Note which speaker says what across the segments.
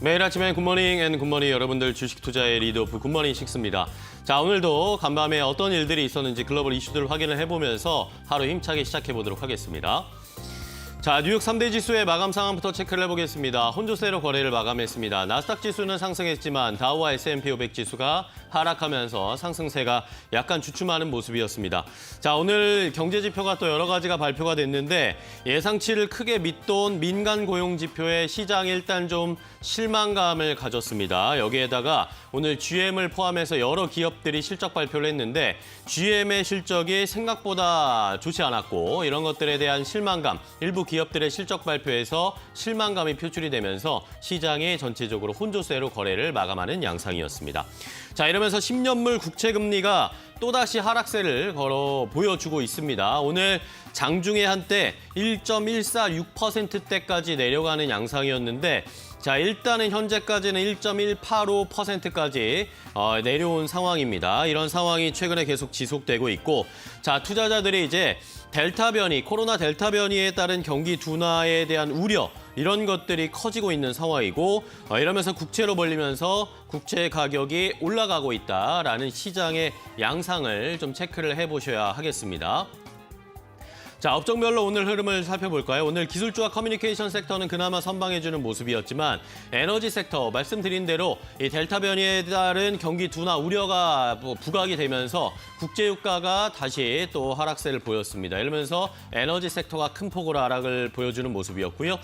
Speaker 1: 매일 아침에 굿모닝 앤 굿모닝 여러분들 주식 투자의 리드오프 굿모닝 식스입니다. 자, 오늘도 간밤에 어떤 일들이 있었는지 글로벌 이슈들을 확인을 해보면서 하루 힘차게 시작해보도록 하겠습니다. 자, 뉴욕 3대 지수의 마감 상황부터 체크를 해보겠습니다. 혼조세로 거래를 마감했습니다. 나스닥 지수는 상승했지만 다우와 S&P 500 지수가 하락하면서 상승세가 약간 주춤하는 모습이었습니다. 자, 오늘 경제 지표가 또 여러 가지가 발표가 됐는데 예상치를 크게 밑돈 민간 고용 지표에 시장이 일단 좀 실망감을 가졌습니다. 여기에다가 오늘 GM을 포함해서 여러 기업들이 실적 발표를 했는데 GM의 실적이 생각보다 좋지 않았고 이런 것들에 대한 실망감, 일부 기업들의 실적 발표에서 실망감이 표출이 되면서 시장이 전체적으로 혼조세로 거래를 마감하는 양상이었습니다. 자, 이러면서 10년물 국채금리가 또다시 하락세를 보여주고 있습니다. 오늘 장중에 한때 1.146%대까지 내려가는 양상이었는데 자, 일단은 현재까지는 1.185%까지 내려온 상황입니다. 이런 상황이 최근에 계속 지속되고 있고 자, 투자자들이 이제 코로나 델타 변이에 따른 경기 둔화에 대한 우려 이런 것들이 커지고 있는 상황이고 이러면서 국채로 벌리면서 국채 가격이 올라가고 있다라는 시장의 양상을 좀 체크를 해보셔야 하겠습니다. 자, 업종별로 오늘 흐름을 살펴볼까요? 오늘 기술주와 커뮤니케이션 섹터는 그나마 선방해주는 모습이었지만 에너지 섹터 말씀드린 대로 이 델타 변이에 따른 경기 둔화 우려가 부각이 되면서 국제유가가 다시 또 하락세를 보였습니다. 이러면서 에너지 섹터가 큰 폭으로 하락을 보여주는 모습이었고요.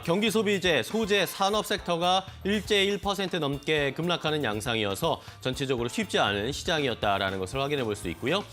Speaker 1: 경기 소비재, 소재, 산업 섹터가 일제히 1% 넘게 급락하는 양상이어서 전체적으로 쉽지 않은 시장이었다라는 것을 확인해 볼 수 있고요.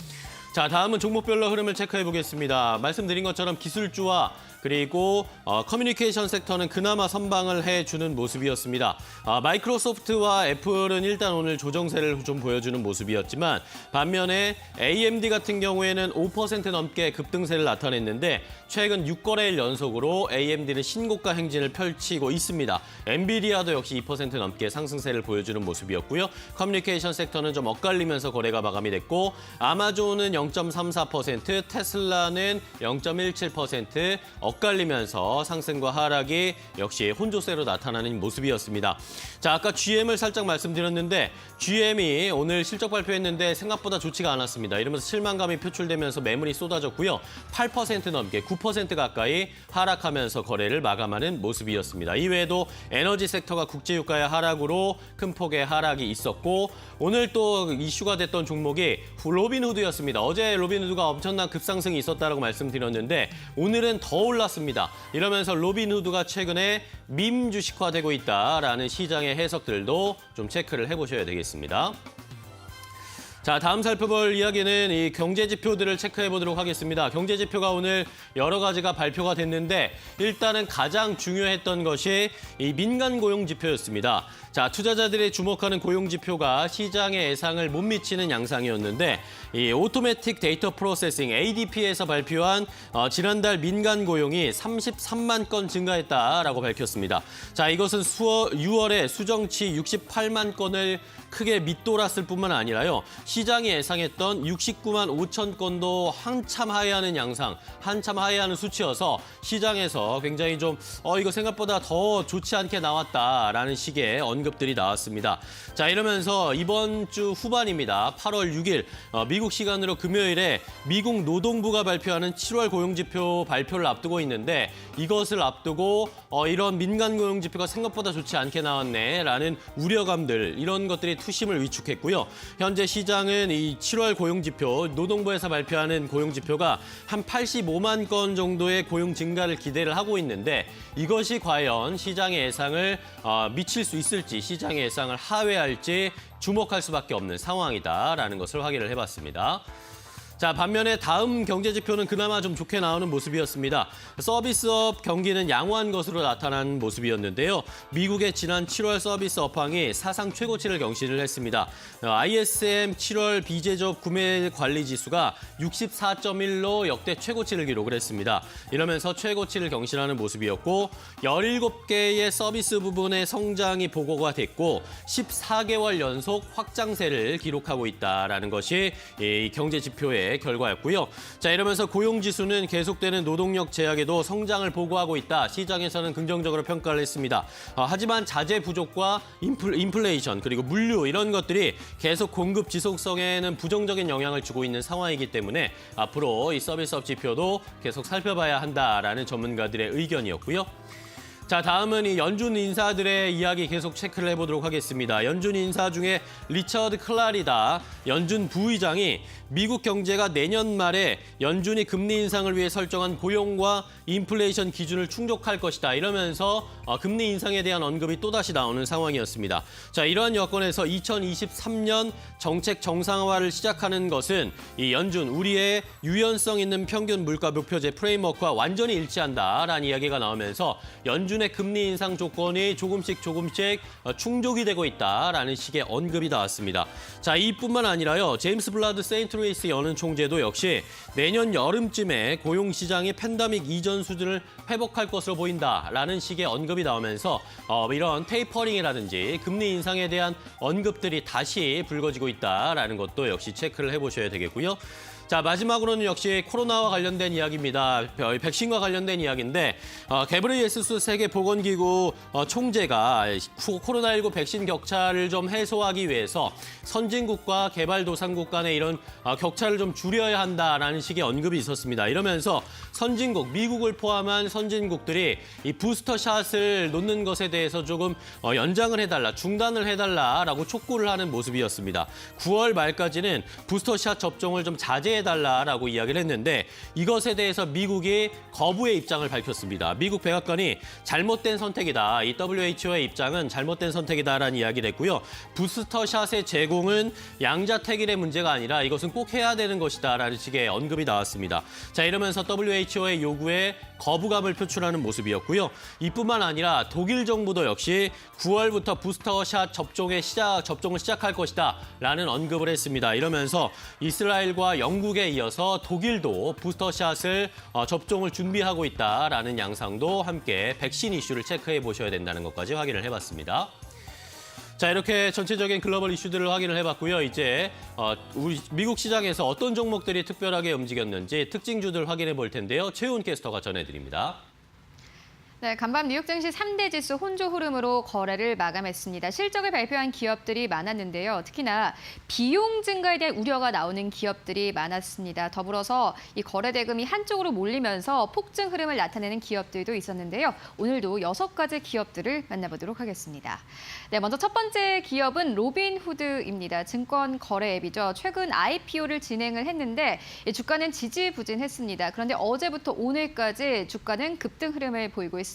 Speaker 1: 자, 다음은 종목별로 흐름을 체크해 보겠습니다. 말씀드린 것처럼 기술주와 그리고 커뮤니케이션 섹터는 그나마 선방을 해주는 모습이었습니다. 마이크로소프트와 애플은 일단 오늘 조정세를 좀 보여주는 모습이었지만 반면에 AMD 같은 경우에는 5% 넘게 급등세를 나타냈는데 최근 6거래일 연속으로 AMD는 신고가 행진을 펼치고 있습니다. 엔비디아도 역시 2% 넘게 상승세를 보여주는 모습이었고요. 커뮤니케이션 섹터는 좀 엇갈리면서 거래가 마감이 됐고 아마존은 0.34%, 테슬라는 0.17%, 엇갈리면서 상승과 하락이 역시 혼조세로 나타나는 모습이었습니다. 자, 아까 GM을 살짝 말씀드렸는데 GM이 오늘 실적 발표했는데 생각보다 좋지가 않았습니다. 이러면서 실망감이 표출되면서 매물이 쏟아졌고요. 8% 넘게 9% 가까이 하락하면서 거래를 마감하는 모습이었습니다. 이외에도 에너지 섹터가 국제유가의 하락으로 큰 폭의 하락이 있었고 오늘 또 이슈가 됐던 종목이 로빈후드였습니다. 어제 로빈후드가 엄청난 급상승이 있었다고 말씀드렸는데 오늘은 더 올랐습니다. 이러면서 로빈후드가 최근에 밈 주식화되고 있다라는 시장의 해석들도 좀 체크를 해보셔야 되겠습니다. 자, 다음 살펴볼 이야기는 이 경제 지표들을 체크해 보도록 하겠습니다. 경제 지표가 오늘 여러 가지가 발표가 됐는데 일단은 가장 중요했던 것이 이 민간 고용 지표였습니다. 자, 투자자들이 주목하는 고용 지표가 시장의 예상을 못 미치는 양상이었는데 이 오토매틱 데이터 프로세싱 ADP에서 발표한 지난달 민간 고용이 33만 건 증가했다라고 밝혔습니다. 자, 이것은 6월에 수정치 68만 건을 크게 밑돌았을 뿐만 아니라요. 시장이 예상했던 69만 5천 건도 한참 하회하는 양상, 한참 하회하는 수치여서 시장에서 굉장히 좀 이거 생각보다 더 좋지 않게 나왔다라는 식의 언급들이 나왔습니다. 자, 이러면서 이번 주 후반입니다. 8월 6일 미국 시간으로 금요일에 미국 노동부가 발표하는 7월 고용지표 발표를 앞두고 있는데 이것을 앞두고 이런 민간 고용지표가 생각보다 좋지 않게 나왔네라는 우려감들 이런 것들이 투심을 위축했고요. 현재 시장은 이 7월 고용지표, 노동부에서 발표하는 고용지표가 한 85만 건 정도의 고용 증가를 기대를 하고 있는데 이것이 과연 시장의 예상을 미칠 수 있을지, 시장의 예상을 하회할지 주목할 수밖에 없는 상황이다라는 것을 확인을 해봤습니다. 자, 반면에 다음 경제 지표는 그나마 좀 좋게 나오는 모습이었습니다. 서비스업 경기는 양호한 것으로 나타난 모습이었는데요. 미국의 지난 7월 서비스 업황이 사상 최고치를 경신을 했습니다. ISM 7월 비제조업 구매 관리 지수가 64.1로 역대 최고치를 기록을 했습니다. 이러면서 최고치를 경신하는 모습이었고 17개의 서비스 부분의 성장이 보고가 됐고 14개월 연속 확장세를 기록하고 있다라는 것이 이 경제 지표의 게 결과였고요. 자, 이러면서 고용지수는 계속되는 노동력 제약에도 성장을 보고하고 있다. 시장에서는 긍정적으로 평가를 했습니다. 하지만 자재 부족과 인플레이션 그리고 물류 이런 것들이 계속 공급 지속성에는 부정적인 영향을 주고 있는 상황이기 때문에 앞으로 이 서비스업 지표도 계속 살펴봐야 한다라는 전문가들의 의견이었고요. 자, 다음은 이 연준 인사들의 이야기 계속 체크를 해보도록 하겠습니다. 연준 인사 중에 리처드 클라리다 연준 부의장이 미국 경제가 내년 말에 연준이 금리 인상을 위해 설정한 고용과 인플레이션 기준을 충족할 것이다. 이러면서 금리 인상에 대한 언급이 또다시 나오는 상황이었습니다. 자, 이러한 여건에서 2023년 정책 정상화를 시작하는 것은 이 연준 우리의 유연성 있는 평균 물가 목표제 프레임워크와 완전히 일치한다라는 이야기가 나오면서 연준의 금리 인상 조건이 조금씩 충족이 되고 있다라는 식의 언급이 나왔습니다. 자, 이뿐만 아니라요. 제임스 블라드 세인트루이스 연은 총재도 역시 내년 여름쯤에 고용 시장이 팬데믹 이전 수준을 회복할 것으로 보인다라는 식의 언급이 나오면서 이런 테이퍼링이라든지 금리 인상에 대한 언급들이 다시 불거지고 있다라는 것도 역시 체크를 해보셔야 되겠고요. 자, 마지막으로는 역시 코로나와 관련된 이야기입니다. 백신과 관련된 이야기인데 게브리예수스 세계보건기구 총재가 코로나19 백신 격차를 좀 해소하기 위해서 선진국과 개발도상국 간의 이런 격차를 좀 줄여야 한다라는 식의 언급이 있었습니다. 이러면서 선진국, 미국을 포함한 선진국들이 이 부스터샷을 놓는 것에 대해서 조금 연장을 해달라, 중단을 해달라라고 촉구를 하는 모습이었습니다. 9월 말까지는 부스터샷 접종을 좀 자제해달라라고 이야기를 했는데 이것에 대해서 미국이 거부의 입장을 밝혔습니다. 미국 백악관이 잘못된 선택이다. 이 WHO의 입장은 잘못된 선택이다라는 이야기를 했고요. 부스터샷의 제공은 양자택일의 문제가 아니라 이것은 꼭 해야 되는 것이다라는 식의 언급이 나왔습니다. 자, 이러면서 WHO의 요구에 거부감을 표출하는 모습이었고요. 이뿐만 아니라 독일 정부도 역시 9월부터 부스터샷 접종을 시작할 것이다라는 언급을 했습니다. 이러면서 이스라엘과 영국에 이어서 독일도 부스터샷을 접종을 준비하고 있다라는 양상도 함께 백신 이슈를 체크해 보셔야 된다는 것까지 확인을 해봤습니다. 자, 이렇게 전체적인 글로벌 이슈들을 확인을 해봤고요. 이제 우리 미국 시장에서 어떤 종목들이 특별하게 움직였는지 특징주들 확인해 볼 텐데요. 최훈 캐스터가 전해드립니다.
Speaker 2: 네, 간밤 뉴욕 증시 3대 지수 혼조 흐름으로 거래를 마감했습니다. 실적을 발표한 기업들이 많았는데요. 특히나 비용 증가에 대한 우려가 나오는 기업들이 많았습니다. 더불어서 이 거래 대금이 한쪽으로 몰리면서 폭증 흐름을 나타내는 기업들도 있었는데요. 오늘도 6가지 기업들을 만나보도록 하겠습니다. 네, 먼저 첫 번째 기업은 로빈후드입니다. 증권 거래 앱이죠. 최근 IPO를 진행을 했는데 주가는 지지부진했습니다. 그런데 어제부터 오늘까지 주가는 급등 흐름을 보이고 있습니다.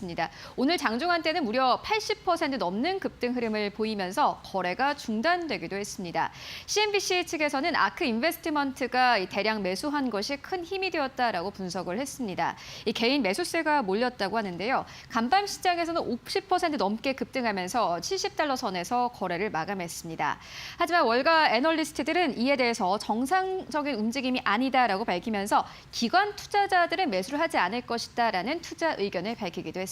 Speaker 2: 오늘 장중한 때는 무려 80% 넘는 급등 흐름을 보이면서 거래가 중단되기도 했습니다. CNBC 측에서는 아크 인베스트먼트가 대량 매수한 것이 큰 힘이 되었다라고 분석을 했습니다. 이 개인 매수세가 몰렸다고 하는데요. 간밤 시장에서는 50% 넘게 급등하면서 70달러 선에서 거래를 마감했습니다. 하지만 월가 애널리스트들은 이에 대해서 정상적인 움직임이 아니다라고 밝히면서 기관 투자자들은 매수를 하지 않을 것이다라는 투자 의견을 밝히기도 했습니다.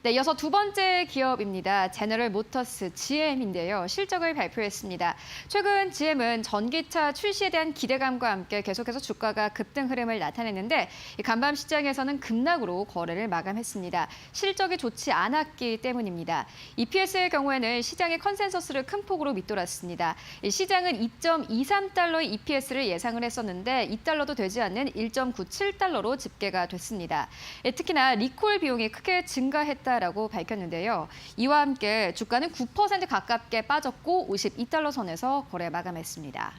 Speaker 2: 네, 이어서 두 번째 기업입니다. 제너럴 모터스 GM인데요. 실적을 발표했습니다. 최근 GM은 전기차 출시에 대한 기대감과 함께 계속해서 주가가 급등 흐름을 나타냈는데 간밤 시장에서는 급락으로 거래를 마감했습니다. 실적이 좋지 않았기 때문입니다. EPS의 경우에는 시장의 컨센서스를 큰 폭으로 밑돌았습니다. 시장은 2.23달러의 EPS를 예상을 했었는데 2달러도 되지 않는 1.97달러로 집계가 됐습니다. 특히나 리콜 비용이 크게 증가했다. 라고 밝혔는데요. 이와 함께 주가는 9% 가깝게 빠졌고 52달러 선에서 거래 마감했습니다.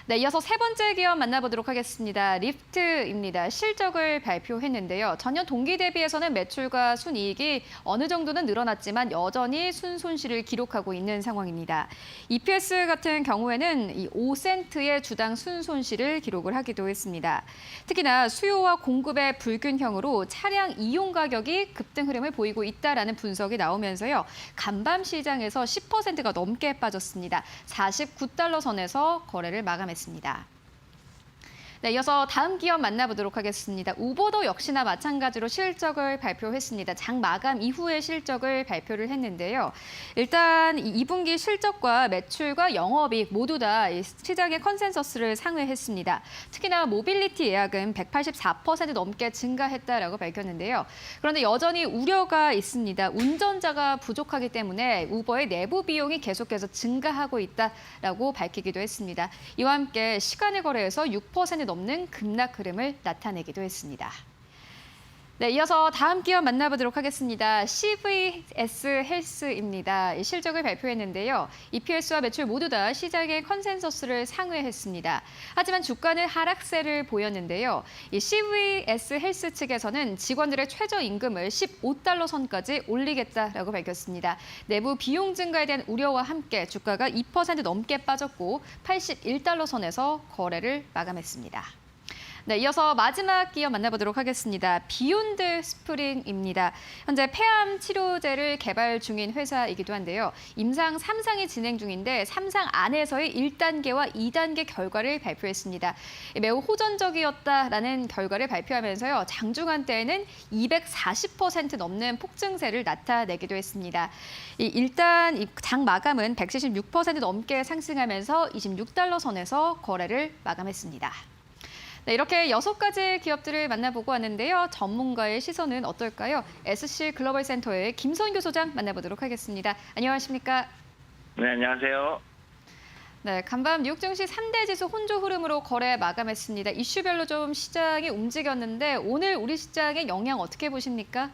Speaker 2: 네, 이어서 세 번째 기업 만나보도록 하겠습니다. 리프트입니다. 실적을 발표했는데요. 전년 동기 대비해서는 매출과 순이익이 어느 정도는 늘어났지만 여전히 순손실을 기록하고 있는 상황입니다. EPS 같은 경우에는 이 5센트의 주당 순손실을 기록을 하기도 했습니다. 특히나 수요와 공급의 불균형으로 차량 이용 가격이 급등 흐름을 보이고 있다라는 분석이 나오면서요. 간밤 시장에서 10%가 넘게 빠졌습니다. 49달러 선에서 거래를 마감했습니다. 네, 이어서 다음 기업 만나보도록 하겠습니다. 우버도 역시나 마찬가지로 실적을 발표했습니다. 장 마감 이후에 실적을 발표를 했는데요. 일단 2분기 실적과 매출과 영업이익 모두 다 시장의 컨센서스를 상회했습니다. 특히나 모빌리티 예약은 184% 넘게 증가했다라고 밝혔는데요. 그런데 여전히 우려가 있습니다. 운전자가 부족하기 때문에 우버의 내부 비용이 계속해서 증가하고 있다라고 밝히기도 했습니다. 이와 함께 시간의 거래에서 6% 넘는 급락 흐름을 나타내기도 했습니다. 네, 이어서 다음 기업 만나보도록 하겠습니다. CVS 헬스입니다. 실적을 발표했는데요. EPS와 매출 모두 다 시장의 컨센서스를 상회했습니다. 하지만 주가는 하락세를 보였는데요. 이 CVS 헬스 측에서는 직원들의 최저임금을 15달러 선까지 올리겠다라고 밝혔습니다. 내부 비용 증가에 대한 우려와 함께 주가가 2% 넘게 빠졌고 81달러 선에서 거래를 마감했습니다. 네, 이어서 마지막 기업 만나보도록 하겠습니다. 비욘드 스프링입니다. 현재 폐암 치료제를 개발 중인 회사이기도 한데요. 임상 3상이 진행 중인데 3상 안에서의 1단계와 2단계 결과를 발표했습니다. 매우 호전적이었다라는 결과를 발표하면서요. 장중한 때에는 240% 넘는 폭증세를 나타내기도 했습니다. 일단 장 마감은 176% 넘게 상승하면서 26달러 선에서 거래를 마감했습니다. 네, 이렇게 6가지 기업들을 만나보고 왔는데요. 전문가의 시선은 어떨까요? SC 글로벌 센터의 김선규 소장 만나보도록 하겠습니다. 안녕하십니까?
Speaker 3: 네, 안녕하세요.
Speaker 2: 네, 간밤 뉴욕 증시 3대 지수 혼조 흐름으로 거래 마감했습니다. 이슈별로 좀 시장이 움직였는데 오늘 우리 시장의 영향 어떻게 보십니까?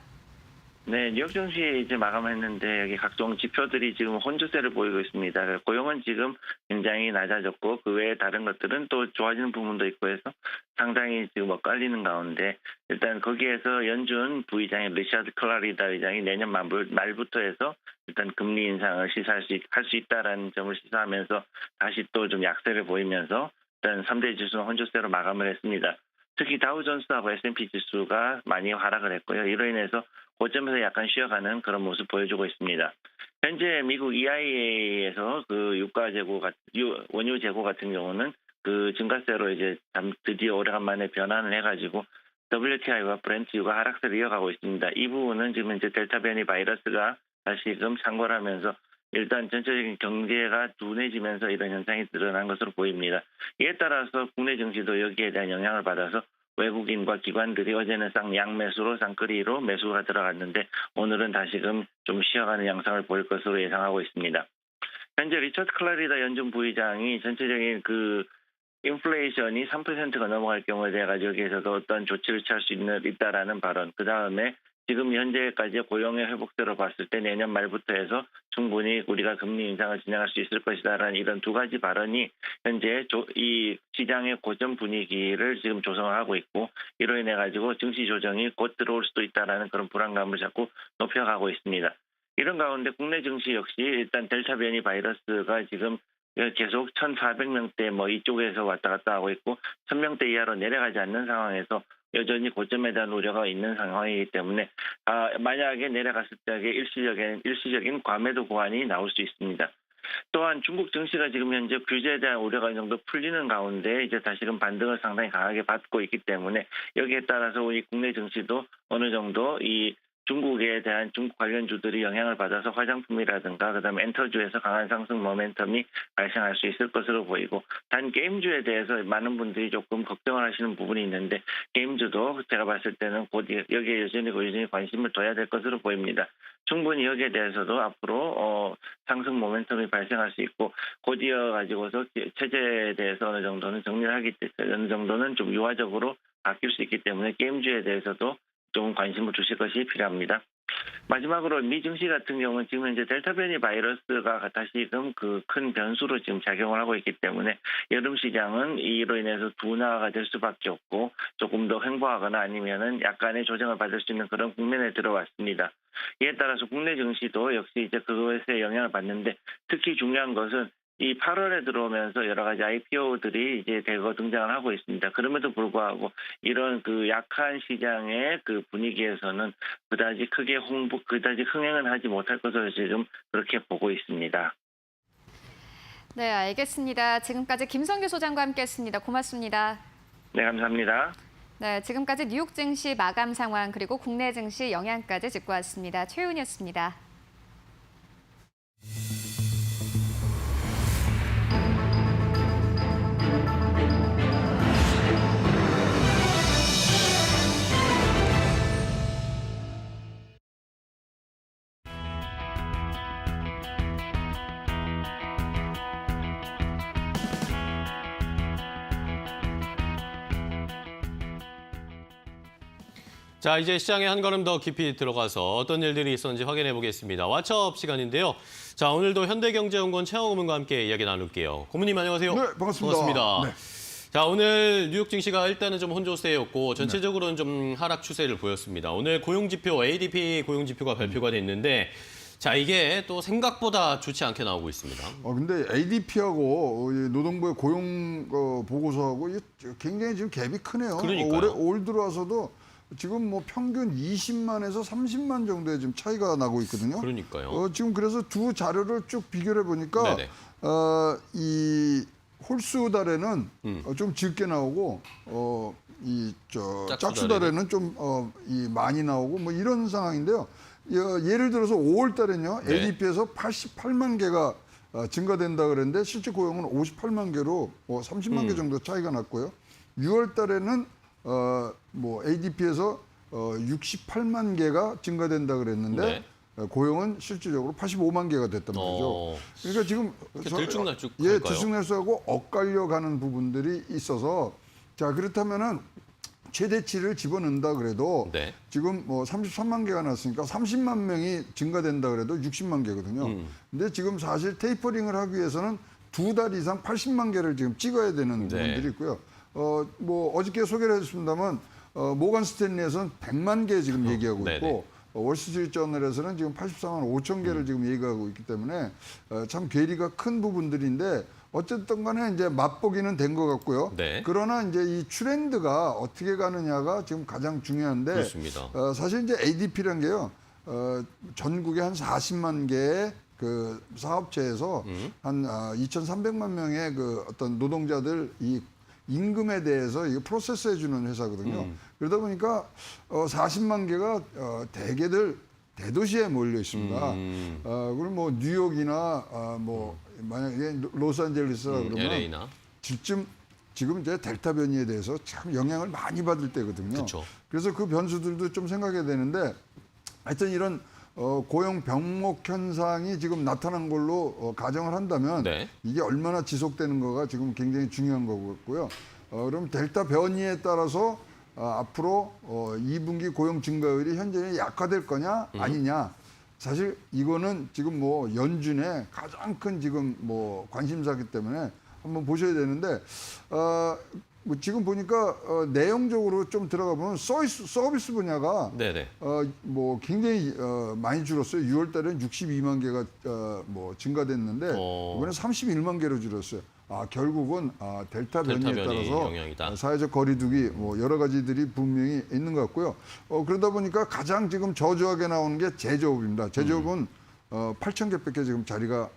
Speaker 3: 네, 뉴욕 증시 이제 마감했는데 여기 각종 지표들이 지금 혼조세를 보이고 있습니다. 고용은 지금 굉장히 낮아졌고 그 외에 다른 것들은 또 좋아지는 부분도 있고 해서 상당히 지금 엇갈리는 가운데 일단 거기에서 연준 부의장인 리차드 클라리다 의장이 내년 말부터 해서 일단 금리 인상을 시사할 수 있다라는 점을 시사하면서 다시 또 좀 약세를 보이면서 일단 3대 지수는 혼조세로 마감을 했습니다. 특히 다우존스하고 S&P 지수가 많이 하락을 했고요. 이로 인해서 고점에서 약간 쉬어가는 그런 모습 보여주고 있습니다. 현재 미국 EIA에서 그 원유 재고 같은 경우는 그 증가세로 이제 드디어 오래간만에 변환을 해가지고 WTI와 브렌트유가 하락세를 이어가고 있습니다. 이 부분은 지금 이제 델타 변이 바이러스가 다시금 창궐 하면서 일단 전체적인 경제가 둔해지면서 이런 현상이 드러난 것으로 보입니다. 이에 따라서 국내 증시도 여기에 대한 영향을 받아서 외국인과 기관들이 어제는 양매수로 쌍끌이로 매수가 들어갔는데 오늘은 다시금 좀 쉬어가는 양상을 보일 것으로 예상하고 있습니다. 현재 리처드 클라리다 연준 부의장이 전체적인 그 인플레이션이 3%가 넘어갈 경우에 대해 가지고 여기에서도 어떤 조치를 취할 수 있다라는 발언. 그 다음에 지금 현재까지의 고용의 회복세로 봤을 때 내년 말부터 해서 충분히 우리가 금리 인상을 진행할 수 있을 것이다라는 이런 두 가지 발언이 현재 이 시장의 고점 분위기를 지금 조성을 하고 있고 이로 인해 가지고 증시 조정이 곧 들어올 수도 있다라는 그런 불안감을 자꾸 높여가고 있습니다. 이런 가운데 국내 증시 역시 일단 델타 변이 바이러스가 지금 계속 1,400명대 이쪽에서 왔다 갔다 하고 있고 1,000명대 이하로 내려가지 않는 상황에서 여전히 고점에 대한 우려가 있는 상황이기 때문에 만약에 내려갔을 때 일시적인 과매도 고안이 나올 수 있습니다. 또한 중국 증시가 지금 현재 규제에 대한 우려가 어느 정도 풀리는 가운데 이제 다시금 반등을 상당히 강하게 받고 있기 때문에 여기에 따라서 우리 국내 증시도 어느 정도 이 중국에 대한 중국 관련주들이 영향을 받아서 화장품이라든가 그다음에 엔터주에서 강한 상승 모멘텀이 발생할 수 있을 것으로 보이고 단 게임주에 대해서 많은 분들이 조금 걱정을 하시는 부분이 있는데 게임주도 제가 봤을 때는 곧 여기에 여전히 관심을 둬야 될 것으로 보입니다. 충분히 여기에 대해서도 앞으로 상승 모멘텀이 발생할 수 있고 곧 이어가지고서 체제에 대해서 어느 정도는 정리를 하기 때문에 어느 정도는 좀 유화적으로 바뀔 수 있기 때문에 게임주에 대해서도 좀 관심을 주실 것이 필요합니다. 마지막으로 미 증시 같은 경우는 지금 이제 델타 변이 바이러스가 다시금 그 큰 변수로 지금 작용을 하고 있기 때문에 여름 시장은 이로 인해서 둔화가 될 수밖에 없고 조금 더 횡보하거나 아니면은 약간의 조정을 받을 수 있는 그런 국면에 들어왔습니다. 이에 따라서 국내 증시도 역시 이제 그것에 영향을 받는데 특히 중요한 것은 이 8월에 들어오면서 여러 가지 IPO들이 이제 대거 등장을 하고 있습니다. 그럼에도 불구하고 이런 그 약한 시장의 그 분위기에서는 그다지 흥행은 하지 못할 것으로 지금 그렇게 보고 있습니다.
Speaker 2: 네, 알겠습니다. 지금까지 김선규 소장과 함께했습니다. 고맙습니다.
Speaker 3: 네, 감사합니다.
Speaker 2: 네, 지금까지 뉴욕 증시 마감 상황 그리고 국내 증시 영향까지 짚고 왔습니다. 최윤이었습니다.
Speaker 1: 자, 이제 시장에 한 걸음 더 깊이 들어가서 어떤 일들이 있었는지 확인해 보겠습니다. 왓츠업 시간인데요. 자, 오늘도 현대경제연구원 최영호 고문과 함께 이야기 나눌게요. 고문님 안녕하세요.
Speaker 4: 네, 반갑습니다. 네.
Speaker 1: 자, 오늘 뉴욕 증시가 일단은 좀 혼조세였고 전체적으로는 좀 하락 추세를 보였습니다. 오늘 고용지표, ADP 고용지표가 발표가 됐는데 자, 이게 또 생각보다 좋지 않게 나오고 있습니다.
Speaker 4: 근데 ADP하고 노동부의 고용 보고서하고 이게 굉장히 지금 갭이 크네요.
Speaker 1: 그러니까요.
Speaker 4: 올 들어와서도 지금 뭐 평균 20만에서 30만 정도의 지금 차이가 나고 있거든요.
Speaker 1: 그러니까요.
Speaker 4: 지금 그래서 두 자료를 쭉 비교해 보니까
Speaker 1: 네네.
Speaker 4: 이 홀수 달에는 좀 적게 나오고 짝수 달에는 좀 이 많이 나오고 뭐 이런 상황인데요. 예를 들어서 5월 달에는요.
Speaker 1: 네.
Speaker 4: ADP에서 88만 개가 증가된다 그랬는데 실제 고용은 58만 개로 30만 개 정도 차이가 났고요. 6월 달에는 뭐 ADP에서 68만 개가 증가된다 그랬는데
Speaker 1: 네.
Speaker 4: 고용은 실질적으로 85만 개가 됐단 말이죠. 그러니까 지금
Speaker 1: 들쭉날쭉
Speaker 4: 예,
Speaker 1: 할까요?
Speaker 4: 들쑥날쑥하고 엇갈려 가는 부분들이 있어서 자 그렇다면은 최대치를 집어넣는다 그래도
Speaker 1: 네.
Speaker 4: 지금 뭐 33만 개가 났으니까 30만 명이 증가된다 그래도 60만 개거든요. 근데 지금 사실 테이퍼링을 하기 위해서는 두 달 이상 80만 개를 지금 찍어야 되는
Speaker 1: 네.
Speaker 4: 부분들이 있고요. 뭐 어저께 소개를 해줬습니다만 모건 스탠리에서는 100만 개 지금 얘기하고
Speaker 1: 네네.
Speaker 4: 있고 월스트리트 저널에서는 지금 84만 5천 개를 지금 얘기하고 있기 때문에 참 괴리가 큰 부분들인데 어쨌든 간에 이제 맛보기는 된 것 같고요.
Speaker 1: 네.
Speaker 4: 그러나 이제 이 트렌드가 어떻게 가느냐가 지금 가장 중요한데
Speaker 1: 그렇습니다.
Speaker 4: 사실 이제 ADP란 게요. 전국에 한 40만 개의 그 사업체에서 한 2,300만 명의 그 어떤 노동자들 이 임금에 대해서 이거 프로세스 해주는 회사거든요. 그러다 보니까 40만 개가 대개들 대도시에 몰려 있습니다. 그리고 뭐 뉴욕이나 뭐 만약에 로스앤젤레스라 그러면
Speaker 1: LA나.
Speaker 4: 지금 이제 델타 변이에 대해서 참 영향을 많이 받을 때거든요.
Speaker 1: 그쵸.
Speaker 4: 그래서 그 변수들도 좀 생각해야 되는데 하여튼 이런 고용 병목 현상이 지금 나타난 걸로 가정을 한다면
Speaker 1: 네.
Speaker 4: 이게 얼마나 지속되는 거가 지금 굉장히 중요한 거고요. 그럼 델타 변이에 따라서 앞으로 2분기 고용 증가율이 현재는 약화될 거냐 아니냐. 사실 이거는 지금 뭐 연준의 가장 큰 지금 뭐 관심사기 때문에 한번 보셔야 되는데 뭐 지금 보니까 내용적으로 좀 들어가 보면 서비스 분야가
Speaker 1: 네네.
Speaker 4: 뭐 굉장히 많이 줄었어요. 6월 달에는 62만 개가 뭐 증가됐는데 이번에 31만 개로 줄었어요. 결국은 델타 변이에
Speaker 1: 변이
Speaker 4: 따라서
Speaker 1: 영향이다.
Speaker 4: 사회적 거리두기 뭐 여러 가지들이 분명히 있는 것 같고요. 그러다 보니까 가장 지금 저조하게 나오는 게 제조업입니다. 제조업은 8천 개밖에 지금 자리가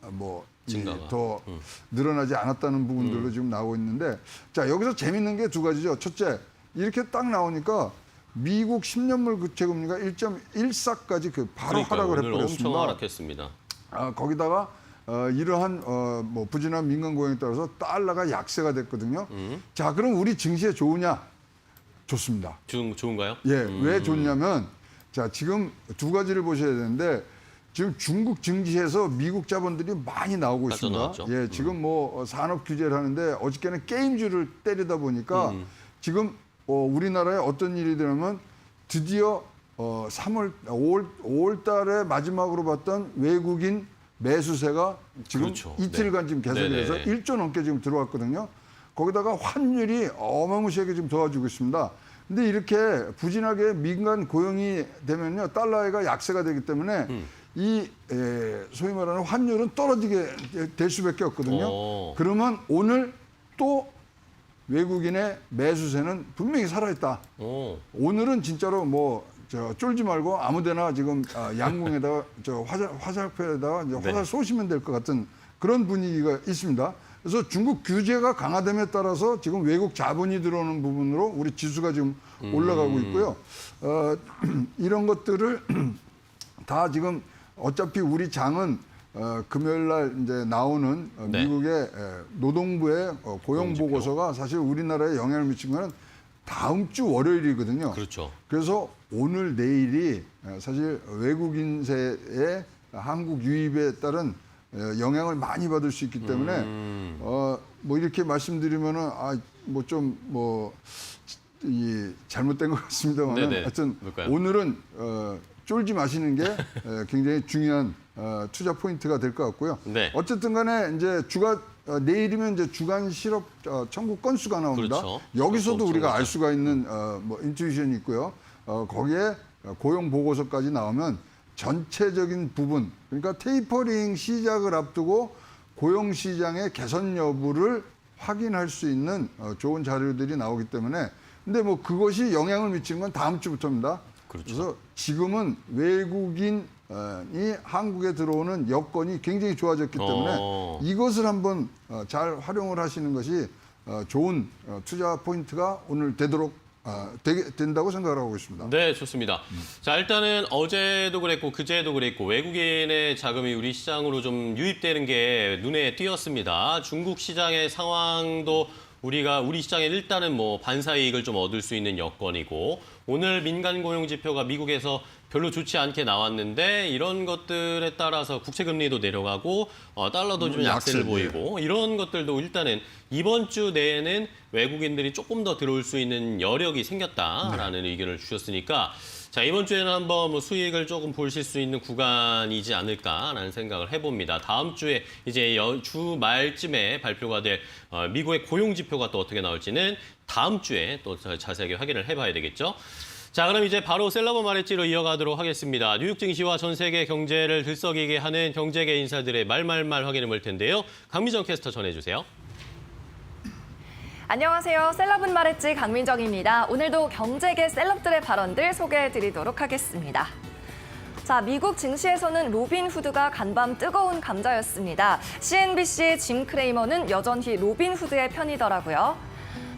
Speaker 4: 뭐
Speaker 1: 증가가.
Speaker 4: 더 늘어나지 않았다는 부분들로 지금 나오고 있는데 자 여기서 재밌는 게 두 가지죠. 첫째 이렇게 딱 나오니까 미국 10년물 국채금리가 1.14까지 그 바로
Speaker 1: 그러니까요.
Speaker 4: 하락을
Speaker 1: 오늘
Speaker 4: 해버렸습니다.
Speaker 1: 엄청 하락했습니다.
Speaker 4: 거기다가 이러한 뭐 부진한 민간 고용에 따라서 달러가 약세가 됐거든요. 자 그럼 우리 증시에 좋으냐? 좋습니다.
Speaker 1: 좋은가요?
Speaker 4: 예, 왜 좋냐면 자 지금 두 가지를 보셔야 되는데 지금 중국 증시에서 미국 자본들이 많이 나오고 있습니다.
Speaker 1: 나왔죠.
Speaker 4: 예, 지금 뭐 산업 규제를 하는데 어저께는 게임주를 때리다 보니까 지금 우리나라에 어떤 일이 되냐면 드디어 5월 달에 마지막으로 봤던 외국인 매수세가 지금
Speaker 1: 그렇죠.
Speaker 4: 이틀간
Speaker 1: 네.
Speaker 4: 지금 계속이 돼서
Speaker 1: 네네.
Speaker 4: 1조 넘게 지금 들어왔거든요. 거기다가 환율이 어마무시하게 지금 도와주고 있습니다. 근데 이렇게 부진하게 민간 고용이 되면요. 달러가 약세가 되기 때문에 이 소위 말하는 환율은 떨어지게 될 수밖에 없거든요. 그러면 오늘 또 외국인의 매수세는 분명히 살아있다. 오늘은 진짜로 뭐 쫄지 말고 아무데나 지금 양궁에다가 화살표에다가 이제 화살 쏘시면 될 것 같은 그런 분위기가 있습니다. 그래서 중국 규제가 강화됨에 따라서 지금 외국 자본이 들어오는 부분으로 우리 지수가 지금 올라가고 있고요. 이런 것들을 다 지금 어차피 우리 장은 금요일 날 이제 나오는
Speaker 1: 네.
Speaker 4: 미국의 노동부의 고용
Speaker 1: 지표.
Speaker 4: 보고서가 사실 우리나라에 영향을 미친 거는 다음 주 월요일이거든요.
Speaker 1: 그렇죠.
Speaker 4: 그래서 오늘 내일이 사실 외국인세의 한국 유입에 따른 영향을 많이 받을 수 있기 때문에 뭐 이렇게 말씀드리면은 이 잘못된 것 같습니다만
Speaker 1: 네네.
Speaker 4: 하여튼
Speaker 1: 뭘까요?
Speaker 4: 오늘은 쫄지 마시는 게 굉장히 중요한 투자 포인트가 될 것 같고요.
Speaker 1: 네.
Speaker 4: 어쨌든 간에 이제 내일이면 이제 주간 실업 청구 건수가 나옵니다.
Speaker 1: 그렇죠.
Speaker 4: 여기서도 우리가
Speaker 1: 엄청
Speaker 4: 알 수가 있는 뭐 인투이션이 있고요. 거기에 고용 보고서까지 나오면 전체적인 부분, 그러니까 테이퍼링 시작을 앞두고 고용 시장의 개선 여부를 확인할 수 있는 좋은 자료들이 나오기 때문에 근데 뭐 그것이 영향을 미치는 건 다음 주부터입니다.
Speaker 1: 그렇죠.
Speaker 4: 그래서 지금은 외국인이 한국에 들어오는 여건이 굉장히 좋아졌기 때문에 이것을 한번 잘 활용을 하시는 것이 좋은 투자 포인트가 오늘 된다고 생각을 하고 있습니다.
Speaker 1: 네, 좋습니다. 자, 일단은 어제도 그랬고 그제도 그랬고 외국인의 자금이 우리 시장으로 좀 유입되는 게 눈에 띄었습니다. 중국 시장의 상황도 우리 시장에 일단은 뭐 반사이익을 좀 얻을 수 있는 여건이고 오늘 민간 고용 지표가 미국에서 별로 좋지 않게 나왔는데 이런 것들에 따라서 국채 금리도 내려가고 달러도 좀 약세를 보이고 이런 것들도 일단은 이번 주 내에는 외국인들이 조금 더 들어올 수 있는 여력이 생겼다라는 의견을 주셨으니까 자, 이번 주에는 한번 뭐 수익을 조금 보실 수 있는 구간이지 않을까라는 생각을 해봅니다. 다음 주에 이제 주 말쯤에 발표가 될 미국의 고용 지표가 또 어떻게 나올지는 다음 주에 또 자세하게 확인을 해봐야 되겠죠. 자, 그럼 이제 바로 셀러버 말했지로 이어가도록 하겠습니다. 뉴욕 증시와 전 세계 경제를 들썩이게 하는 경제계 인사들의 말말말 확인해 볼 텐데요. 강미정 캐스터 전해주세요.
Speaker 5: 안녕하세요. 셀럽은 말했지 강민정입니다. 오늘도 경제계 셀럽들의 발언들 소개해드리도록 하겠습니다. 자, 미국 증시에서는 로빈 후드가 간밤 뜨거운 감자였습니다. CNBC의 짐 크레이머는 여전히 로빈 후드의 편이더라고요.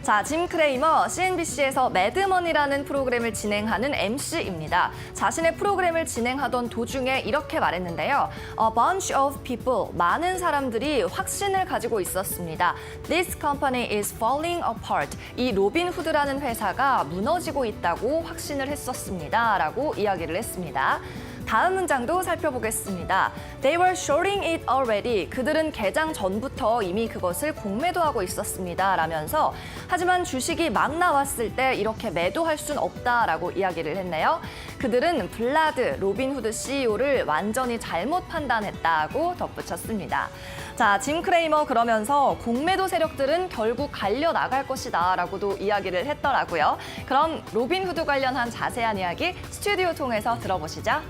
Speaker 5: 자, 짐 크레이머, CNBC에서 매드머니라는 프로그램을 진행하는 MC입니다. 자신의 프로그램을 진행하던 도중에 이렇게 말했는데요. A bunch of people, 많은 사람들이 확신을 가지고 있었습니다. This company is falling apart. 이 로빈 후드라는 회사가 무너지고 있다고 확신을 했었습니다. 라고 이야기를 했습니다. 다음 문장도 살펴보겠습니다. They were shorting it already. 그들은 개장 전부터 이미 그것을 공매도하고 있었습니다. 라면서 하지만 주식이 막 나왔을 때 이렇게 매도할 순 없다라고 이야기를 했네요. 그들은 블라드, 로빈후드 CEO를 완전히 잘못 판단했다고 덧붙였습니다. 자, 짐 크레이머 그러면서 공매도 세력들은 결국 갈려 나갈 것이다 라고도 이야기를 했더라고요. 그럼 로빈후드 관련한 자세한 이야기 스튜디오 통해서 들어보시죠.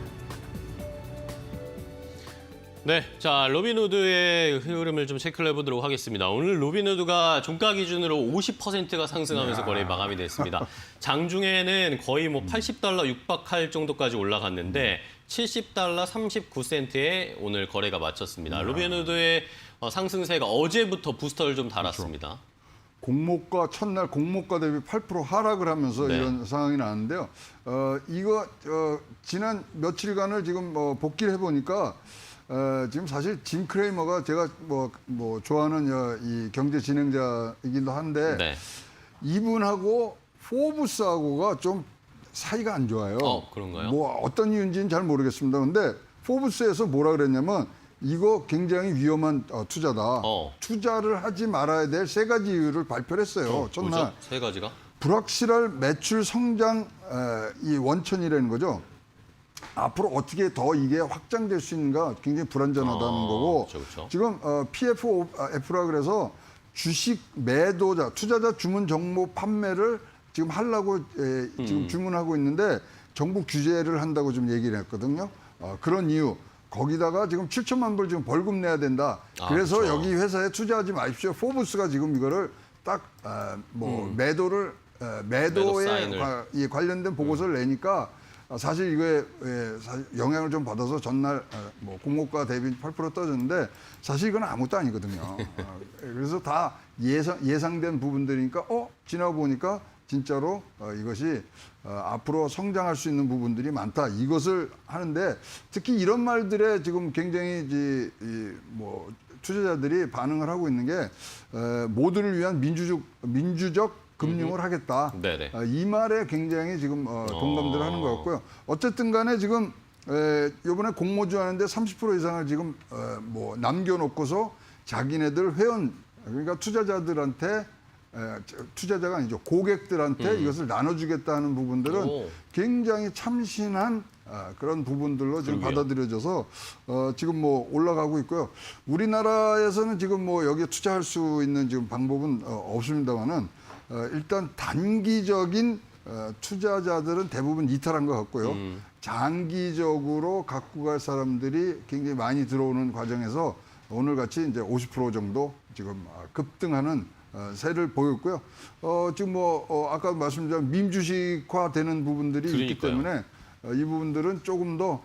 Speaker 1: 네, 자 로빈후드의 흐름을 좀 체크를 해보도록 하겠습니다. 오늘 로빈후드가 종가 기준으로 50%가 상승하면서 거래가 마감이 됐습니다. 장중에는 거의 뭐 80달러 육박할 정도까지 올라갔는데 70달러 39센트에 오늘 거래가 마쳤습니다. 로빈후드의 상승세가 어제부터 부스터를 좀 달았습니다.
Speaker 4: 공모가 첫날 공모가 대비 8% 하락을 하면서
Speaker 1: 네.
Speaker 4: 이런 상황이 나왔는데요. 이거 지난 며칠간을 지금 복기를 해보니까 지금 사실 짐 크레이머가 제가 뭐 좋아하는 이 경제 진행자이기도 한데
Speaker 1: 네.
Speaker 4: 이분하고 포브스하고가 좀 사이가 안 좋아요.
Speaker 1: 그런가요?
Speaker 4: 뭐 어떤 이유인지는 잘 모르겠습니다. 근데 포브스에서 뭐라 그랬냐면 이거 굉장히 위험한 투자다. 투자를 하지 말아야 될 세 가지 이유를 발표를 했어요. 첫날.
Speaker 1: 뭐죠? 세 가지가?
Speaker 4: 불확실한 매출 성장 이 원천이라는 거죠. 앞으로 어떻게 더 이게 확장될 수 있는가 굉장히 불안전하다는 거고
Speaker 1: 그렇죠.
Speaker 4: 지금 PFF라 그래서 주식 매도자, 투자자 주문 정보 판매를 지금 하려고 지금 주문하고 있는데 정부 규제를 한다고 좀 얘기를 했거든요. 그런 이유. 거기다가 지금 7천만 불 지금 벌금 내야 된다. 그래서
Speaker 1: 그렇죠.
Speaker 4: 여기 회사에 투자하지 마십시오. 포브스가 지금 이거를 딱 매도에 관련된 보고서를 내니까 사실 이거에 영향을 좀 받아서 전날 뭐 공모가 대비 8% 떨어졌는데 사실 이건 아무것도 아니거든요. 그래서 다 예상된 부분들이니까 지나고 보니까 진짜로 이것이 앞으로 성장할 수 있는 부분들이 많다. 이것을 하는데 특히 이런 말들에 지금 굉장히 뭐 투자자들이 반응을 하고 있는 게 모두를 위한 민주적 금융을 하겠다.
Speaker 1: 네네.
Speaker 4: 이 말에 굉장히 지금 동감들을 하는 것 같고요. 어쨌든 간에 지금 이번에 공모주 하는데 30% 이상을 지금 뭐 남겨놓고서 자기네들 회원 그러니까 투자자가 아니죠. 고객들한테 이것을 나눠주겠다는 부분들은 굉장히 참신한 그런 부분들로 지금 받아들여져서 지금 뭐 올라가고 있고요. 우리나라에서는 지금 뭐 여기에 투자할 수 있는 지금 방법은 없습니다만은 일단 단기적인 투자자들은 대부분 이탈한 것 같고요. 장기적으로 갖고 갈 사람들이 굉장히 많이 들어오는 과정에서 오늘같이 이제 50% 정도 지금 급등하는 세를 보였고요. 지금 뭐 아까 말씀드린 민주식화되는 부분들이 있기 때문에 이 부분들은 조금 더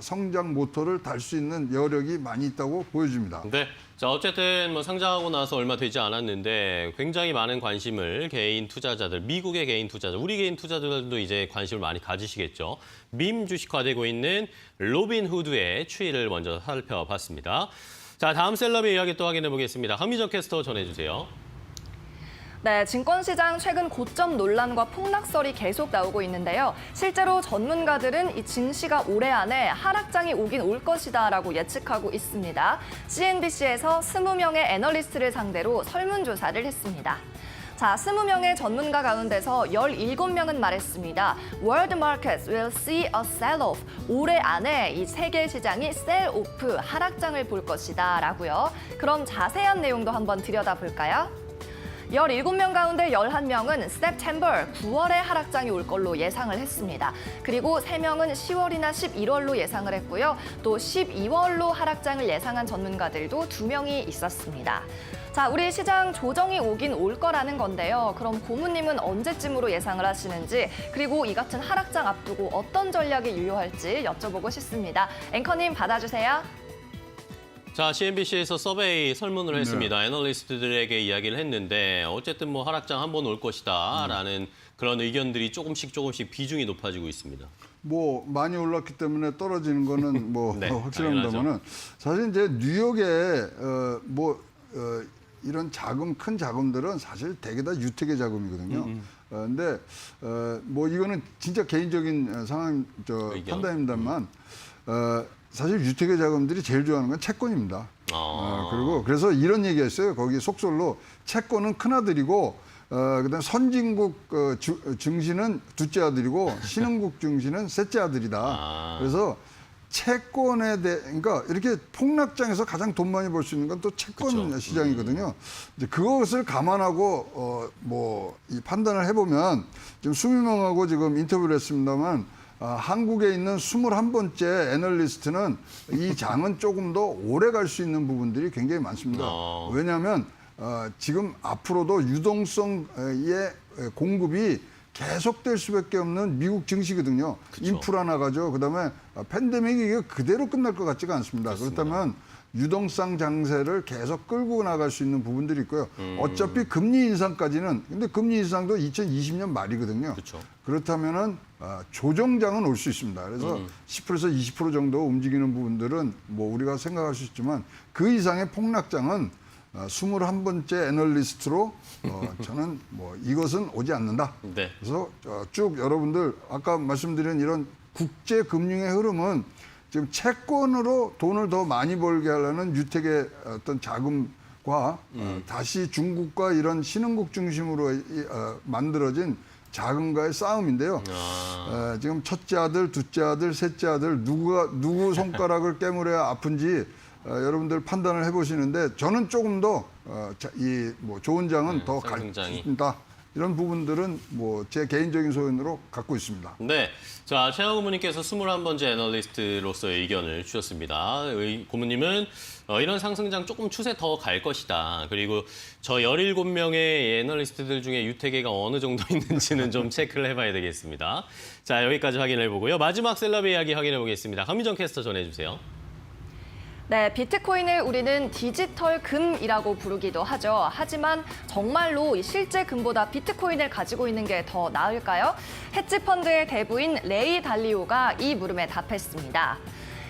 Speaker 4: 성장 모터를 달 수 있는 여력이 많이 있다고 보여집니다.
Speaker 1: 네. 자, 어쨌든 뭐 상장하고 나서 얼마 되지 않았는데 굉장히 많은 관심을 개인 투자자들, 미국의 개인 투자자, 우리 개인 투자자들도 이제 관심을 많이 가지시겠죠. 밈 주식화되고 있는 로빈후드의 추이를 먼저 살펴봤습니다. 자, 다음 셀럽의 이야기 또 확인해 보겠습니다. 황미정 캐스터 전해주세요.
Speaker 5: 네, 증권시장 최근 고점 논란과 폭락설이 계속 나오고 있는데요. 실제로 전문가들은 이 증시가 올해 안에 하락장이 오긴 올 것이다라고 예측하고 있습니다. CNBC에서 20명의 애널리스트를 상대로 설문조사를 했습니다. 자, 20명의 전문가 가운데서 17명은 말했습니다. World markets will see a sell-off. 올해 안에 이 세계 시장이 sell-off, 하락장을 볼 것이다 라고요. 그럼 자세한 내용도 한번 들여다볼까요? 17명 가운데 11명은 September, 9월에 하락장이 올 걸로 예상을 했습니다. 그리고 3명은 10월이나 11월로 예상을 했고요. 또 12월로 하락장을 예상한 전문가들도 2명이 있었습니다. 자, 우리 시장 조정이 오긴 올 거라는 건데요. 그럼 고모님은 언제쯤으로 예상을 하시는지, 그리고 이 같은 하락장 앞두고 어떤 전략이 유효할지 여쭤보고 싶습니다. 앵커님 받아주세요.
Speaker 1: 자, CNBC에서 서베이 설문을 했습니다. 애널리스트들에게 이야기를 했는데 어쨌든 뭐 하락장 한 번 올 것이다라는 그런 의견들이 조금씩 비중이 높아지고 있습니다.
Speaker 4: 뭐 많이 올랐기 때문에 떨어지는 거는 뭐
Speaker 1: 네,
Speaker 4: 확실합니다만은 사실 이제 뉴욕에 이런 큰 자금들은 사실 대개 다 유택의 자금이거든요. 근데 뭐 이거는 진짜 개인적인 상황 판단입니다만 사실 유택의 자금들이 제일 좋아하는 건 채권입니다. 그리고 그래서 이런 얘기했어요. 거기 속설로 채권은 큰아들이고 그다음 선진국 증시는 둘째 아들이고 신흥국 증시는 셋째 아들이다. 그래서 채권에 대해 그러니까 이렇게 폭락장에서 가장 돈 많이 벌 수 있는 건 또 채권 시장이거든요. 이제 그것을 감안하고 이 판단을 해보면 지금 20명하고 지금 인터뷰를 했습니다만 한국에 있는 21번째 애널리스트는 이 장은 조금 더 오래 갈 수 있는 부분들이 굉장히 많습니다. 왜냐하면 지금 앞으로도 유동성의 공급이 계속될 수밖에 없는 미국 증시거든요.
Speaker 1: 그쵸.
Speaker 4: 인프라 나가죠. 그다음에 팬데믹이 이게 그대로 끝날 것 같지가 않습니다.
Speaker 1: 그렇습니다.
Speaker 4: 그렇다면 유동성 장세를 계속 끌고 나갈 수 있는 부분들이 있고요. 어차피 금리 인상까지는 근데 금리 인상도 2020년 말이거든요.
Speaker 1: 그쵸.
Speaker 4: 그렇다면은 조정장은 올 수 있습니다. 그래서 10%에서 20% 정도 움직이는 부분들은 뭐 우리가 생각할 수 있지만 그 이상의 폭락장은 21번째 애널리스트로 저는 뭐 이것은 오지 않는다.
Speaker 1: 네.
Speaker 4: 그래서 쭉 여러분들 아까 말씀드린 이런 국제 금융의 흐름은 지금 채권으로 돈을 더 많이 벌게 하려는 유택의 어떤 자금과 다시 중국과 이런 신흥국 중심으로 만들어진 자금과의 싸움인데요. 지금 첫째 아들, 둘째 아들, 셋째 아들 누구 손가락을 깨물어야 아픈지 여러분들 판단을 해보시는데 저는 조금 더 이 좋은 장은 더 갈 수 있다. 이런 부분들은 뭐 제 개인적인 소견으로 갖고 있습니다.
Speaker 1: 네. 자, 최영우 고문님께서 21번째 애널리스트로서의 의견을 주셨습니다. 고문님은 이런 상승장 조금 추세 더 갈 것이다. 그리고 저 17명의 애널리스트들 중에 유태계가 어느 정도 있는지는 좀 체크를 해봐야 되겠습니다. 자, 여기까지 확인해 보고요. 마지막 셀럽의 이야기 확인해 보겠습니다. 강민정 캐스터 전해주세요.
Speaker 5: 네, 비트코인을 우리는 디지털 금이라고 부르기도 하죠. 하지만 정말로 이 실제 금보다 비트코인을 가지고 있는 게 더 나을까요? 헤지펀드의 대부인 레이 달리오가 이 물음에 답했습니다.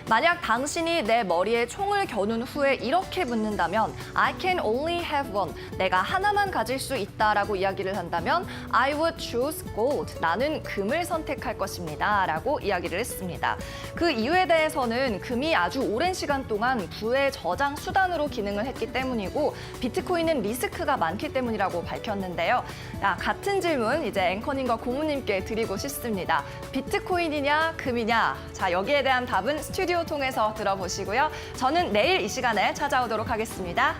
Speaker 5: 만약 당신이 내 머리에 총을 겨눈 후에 이렇게 묻는다면 I can only have one. 내가 하나만 가질 수 있다라고 이야기를 한다면 I would choose gold. 나는 금을 선택할 것입니다. 라고 이야기를 했습니다. 그 이유에 대해서는 금이 아주 오랜 시간 동안 부의 저장 수단으로 기능을 했기 때문이고 비트코인은 리스크가 많기 때문이라고 밝혔는데요. 같은 질문 이제 앵커님과 고문님께 드리고 싶습니다. 비트코인이냐 금이냐? 자, 여기에 대한 답은 스튜디오 통해서 들어보시고요. 저는 내일 이 시간에 찾아오도록 하겠습니다.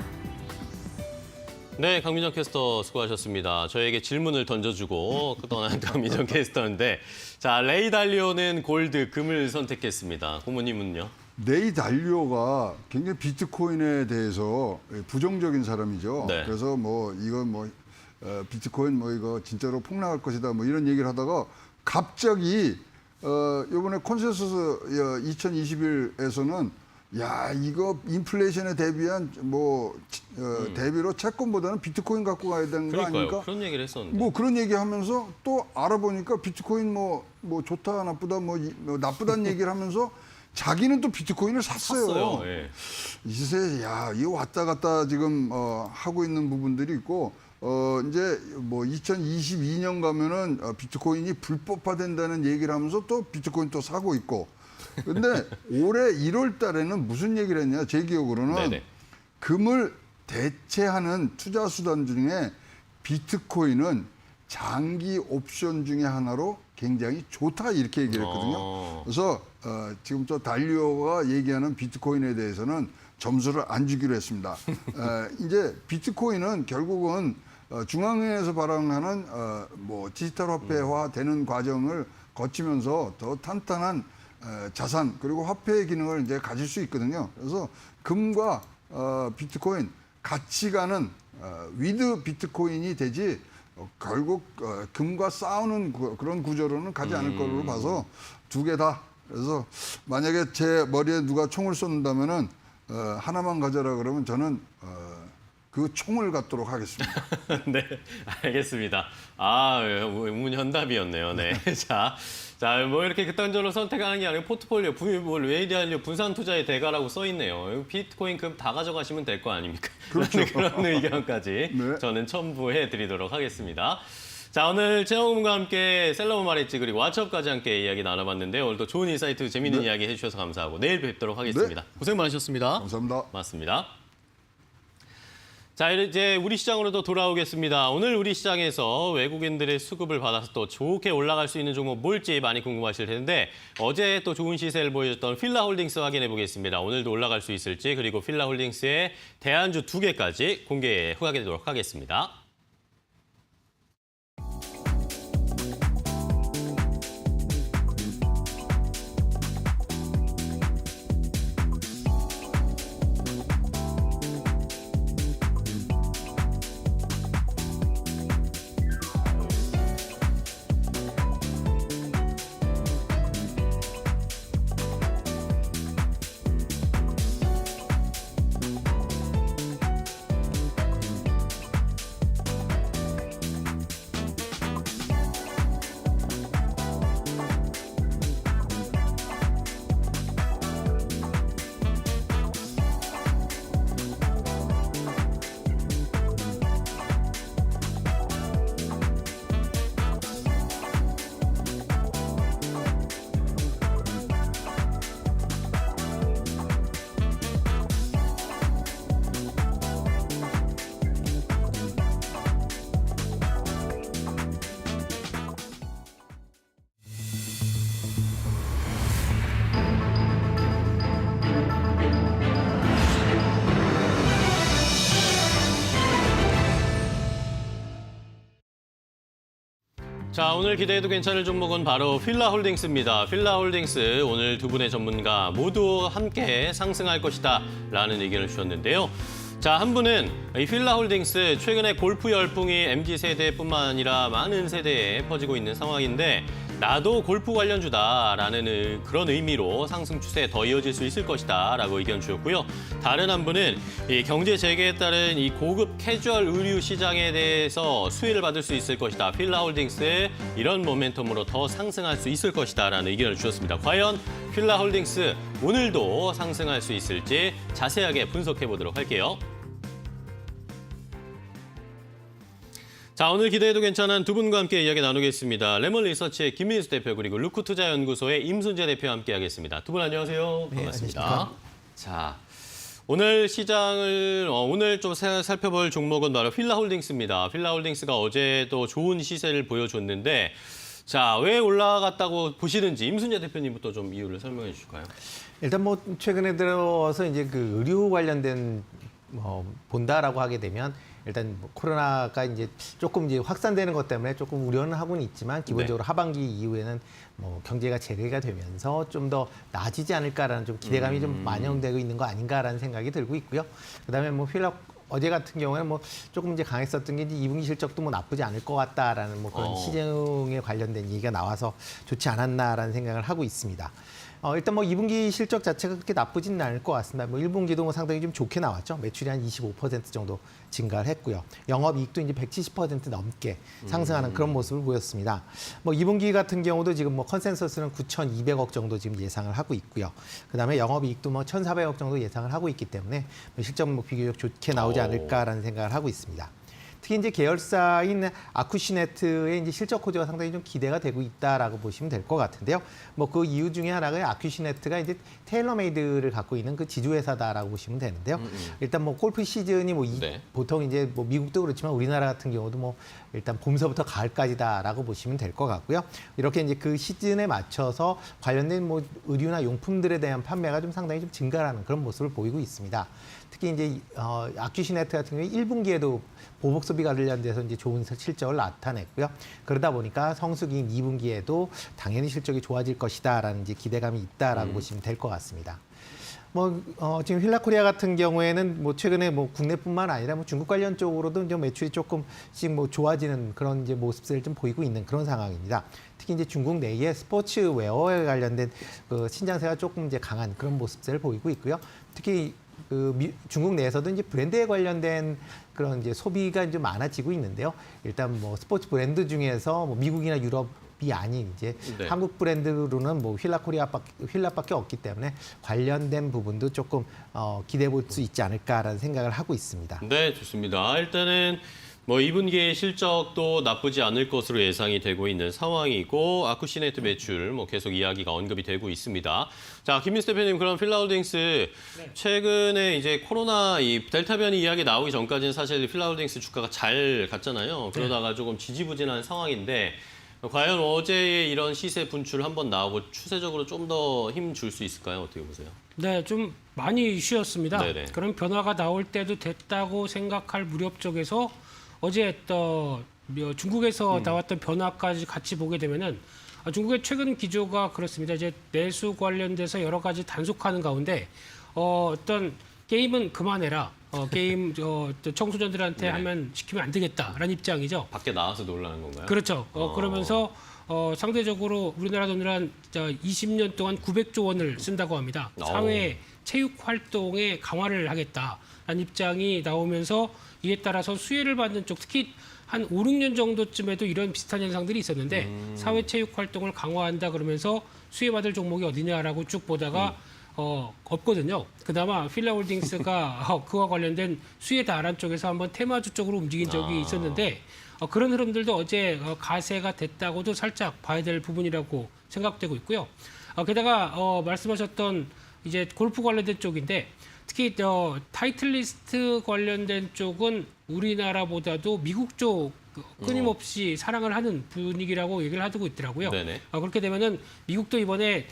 Speaker 1: 네, 강민정 캐스터 수고하셨습니다. 저에게 질문을 던져주고 떠난 강민정 캐스터인데, 자, 레이 달리오는 골드, 금을 선택했습니다. 고모님은요?
Speaker 4: 레이 달리오가 굉장히 비트코인에 대해서 부정적인 사람이죠.
Speaker 1: 네.
Speaker 4: 그래서 뭐 이건 뭐 비트코인 뭐 이거 진짜로 폭락할 것이다 뭐 이런 얘기를 하다가 갑자기 이번에 콘센서스 2021에서는 야 이거 인플레이션에 대비한 뭐 대비로 채권보다는 비트코인 갖고 가야 되는 거
Speaker 1: 그러니까요.
Speaker 4: 아닙니까?
Speaker 1: 그런 얘기를 했었는데.
Speaker 4: 뭐 그런 얘기하면서 또 알아보니까 비트코인 뭐 좋다 나쁘다 뭐 나쁘다는 얘기를 하면서 자기는 또 비트코인을 샀어요.
Speaker 1: 예.
Speaker 4: 이 시세에 야 이거 왔다 갔다 지금 하고 있는 부분들이 있고 이제 뭐 2022년 가면은 비트코인이 불법화된다는 얘기를 하면서 또 비트코인 또 사고 있고. 근데 올해 1월 달에는 무슨 얘기를 했냐? 제 기억으로는
Speaker 1: 네네.
Speaker 4: 금을 대체하는 투자 수단 중에 비트코인은 장기 옵션 중에 하나로 굉장히 좋다 이렇게 얘기를 했거든요. 그래서 지금 저 달리오가 얘기하는 비트코인에 대해서는 점수를 안 주기로 했습니다. 이제 비트코인은 결국은 중앙은행에서 발행하는 뭐 디지털 화폐화 되는 과정을 거치면서 더 탄탄한 자산 그리고 화폐의 기능을 이제 가질 수 있거든요. 그래서 금과 비트코인 같이 가는 위드 비트코인이 되지 결국 금과 싸우는 그런 구조로는 가지 않을 걸로 봐서 두 개 다. 그래서 만약에 제 머리에 누가 총을 쏜다면은 하나만 가져라 그러면 저는 그 총을 갖도록 하겠습니다.
Speaker 1: 네, 알겠습니다. 의문현답이었네요. 네. 자, 뭐 이렇게 극단적으로 선택하는 게 아니고 포트폴리오, 레이달리오 분산 투자의 대가라고 써 있네요. 비트코인 금 다 가져가시면 될 거 아닙니까?
Speaker 4: 그렇죠.
Speaker 1: 그런 의견까지
Speaker 4: 네.
Speaker 1: 저는 첨부해 드리도록 하겠습니다. 자, 오늘 최영웅과 함께 셀러브 말했지 그리고 왓츠업까지 함께 이야기 나눠봤는데요. 오늘도 좋은 인사이트, 재미있는 이야기 해주셔서 감사하고 내일 뵙도록 하겠습니다. 고생 많으셨습니다.
Speaker 4: 감사합니다.
Speaker 1: 맞습니다. 자, 이제 우리 시장으로도 돌아오겠습니다. 오늘 우리 시장에서 외국인들의 수급을 받아서 또 좋게 올라갈 수 있는 종목 뭘지 많이 궁금하실 텐데 어제 또 좋은 시세를 보여줬던 필라홀딩스 확인해 보겠습니다. 오늘도 올라갈 수 있을지 그리고 필라홀딩스의 대안주 2개까지 공개해 후하도록 하겠습니다. 자, 오늘 기대해도 괜찮을 종목은 바로 필라홀딩스입니다. 필라홀딩스 오늘 두 분의 전문가 모두 함께 상승할 것이다 라는 의견을 주셨는데요. 자, 한 분은 이 필라홀딩스 최근에 골프 열풍이 MZ세대뿐만 아니라 많은 세대에 퍼지고 있는 상황인데 나도 골프 관련주다라는 그런 의미로 상승 추세 더 이어질 수 있을 것이다라고 의견 주셨고요. 다른 한 분은 이 경제 재개에 따른 이 고급 캐주얼 의류 시장에 대해서 수혜를 받을 수 있을 것이다. 필라홀딩스 이런 모멘텀으로 더 상승할 수 있을 것이다라는 의견을 주셨습니다. 과연 필라홀딩스 오늘도 상승할 수 있을지 자세하게 분석해 보도록 할게요. 자, 오늘 기대해도 괜찮은 두 분과 함께 이야기 나누겠습니다. 레몬 리서치의 김민수 대표 그리고 루크투자연구소의 임순재 대표와 함께하겠습니다. 두 분 안녕하세요. 반갑습니다. 자, 오늘 시장을 오늘 좀 살펴볼 종목은 바로 필라홀딩스입니다. 필라홀딩스가 어제도 좋은 시세를 보여줬는데 자, 왜 올라갔다고 보시는지 임순재 대표님부터 좀 이유를 설명해 주실까요?
Speaker 6: 일단 뭐 최근에 들어서 이제 그 의료 관련된 본다라고 하게 되면 일단 뭐 코로나가 이제 조금 이제 확산되는 것 때문에 조금 우려는 하고는 있지만 기본적으로 하반기 이후에는 뭐 경제가 재개가 되면서 좀 더 나아지지 않을까라는 좀 기대감이 좀 반영되고 있는 거 아닌가라는 생각이 들고 있고요. 그다음에 뭐 어제 같은 경우에는 뭐 조금 이제 강했었던 게 이제 2분기 실적도 뭐 나쁘지 않을 것 같다라는 뭐 그런 시장에 관련된 얘기가 나와서 좋지 않았나라는 생각을 하고 있습니다. 일단 뭐 2분기 실적 자체가 그렇게 나쁘지는 않을 것 같습니다. 뭐 1분기도 뭐 상당히 좀 좋게 나왔죠. 매출이 한 25% 정도 증가를 했고요. 영업이익도 이제 170% 넘게 상승하는 그런 모습을 보였습니다. 뭐 2분기 같은 경우도 지금 뭐 컨센서스는 9,200억 정도 지금 예상을 하고 있고요. 그다음에 영업이익도 뭐 1,400억 정도 예상을 하고 있기 때문에 실적 뭐 비교적 좋게 나오지 않을까라는 생각을 하고 있습니다. 특히 이제 계열사인 아쿠시네트의 이제 실적 호조가 상당히 좀 기대가 되고 있다라고 보시면 될 것 같은데요. 뭐 그 이유 중에 하나가 아쿠시네트가 이제 테일러메이드를 갖고 있는 그 지주회사다라고 보시면 되는데요. 일단 뭐 골프 시즌이 뭐 보통 이제 뭐 미국도 그렇지만 우리나라 같은 경우도 뭐 일단 봄서부터 가을까지다라고 보시면 될 것 같고요. 이렇게 이제 그 시즌에 맞춰서 관련된 뭐 의류나 용품들에 대한 판매가 좀 상당히 좀 증가하는 그런 모습을 보이고 있습니다. 특히 이제 아큐시네트 같은 경우에 1분기에도 보복 소비 관련돼서 이제 좋은 실적을 나타냈고요. 그러다 보니까 성수기인 2분기에도 당연히 실적이 좋아질 것이다라는 이제 기대감이 있다라고 보시면 될 것 같습니다. 뭐 지금 휠라코리아 같은 경우에는 뭐 최근에 뭐 국내뿐만 아니라 뭐 중국 관련 쪽으로도 좀 매출이 조금씩 뭐 좋아지는 그런 이제 모습들을 좀 보이고 있는 그런 상황입니다. 특히 이제 중국 내에 스포츠웨어에 관련된 그 신장세가 조금 이제 강한 그런 모습들을 보이고 있고요. 특히 중국 내에서도 이제 브랜드에 관련된 그런 이제 소비가 이제 많아지고 있는데요. 일단 뭐 스포츠 브랜드 중에서 뭐 미국이나 유럽이 아닌 이제 한국 브랜드로는 뭐 휠라밖에 없기 때문에 관련된 부분도 조금 기대해 볼 수 있지 않을까라는 생각을 하고 있습니다.
Speaker 1: 네, 좋습니다. 일단은 뭐 2분기의 실적도 나쁘지 않을 것으로 예상이 되고 있는 상황이고 아쿠시네트 매출 뭐 계속 이야기가 언급이 되고 있습니다. 자, 김민수 대표님, 그럼 필라홀딩스 최근에 이제 코로나 이 델타 변이 이야기 나오기 전까지는 사실 필라홀딩스 주가가 잘 갔잖아요. 그러다가 조금 지지부진한 상황인데 과연 어제의 이런 시세 분출 한번 나오고 추세적으로 좀 더 힘 줄 수 있을까요? 어떻게 보세요?
Speaker 7: 네, 좀 많이 쉬었습니다.
Speaker 1: 네네.
Speaker 7: 그런 변화가 나올 때도 됐다고 생각할 무렵 쪽에서 어제 또 중국에서 나왔던 변화까지 같이 보게 되면은 중국의 최근 기조가 그렇습니다. 이제 내수 관련돼서 여러 가지 단속하는 가운데 어떤 게임은 그만해라. 게임 청소년들한테 하면 시키면 안 되겠다라는 입장이죠.
Speaker 1: 밖에 나와서 놀라는 건가요?
Speaker 7: 그렇죠. 그러면서 상대적으로 우리나라 돈으로 한 20년 동안 900조 원을 쓴다고 합니다. 사회 체육 활동에 강화를 하겠다라는 입장이 나오면서 이에 따라서 수혜를 받는 쪽, 특히 한 5, 6년 정도쯤에도 이런 비슷한 현상들이 있었는데 사회 체육 활동을 강화한다 그러면서 수혜받을 종목이 어디냐라고 쭉 보다가 없거든요. 그나마 필라홀딩스가 그와 관련된 수혜 다란 쪽에서 한번 테마주 쪽으로 움직인 적이 있었는데 그런 흐름들도 어제 가세가 됐다고도 살짝 봐야 될 부분이라고 생각되고 있고요. 게다가 말씀하셨던 이제 골프 관련된 쪽인데 특히 타이틀리스트 관련된 쪽은 우리나라보다도 미국 쪽 끊임없이 사랑을 하는 분위기라고 얘기를 하고 있더라고요. 그렇게 되면은 미국도 이번에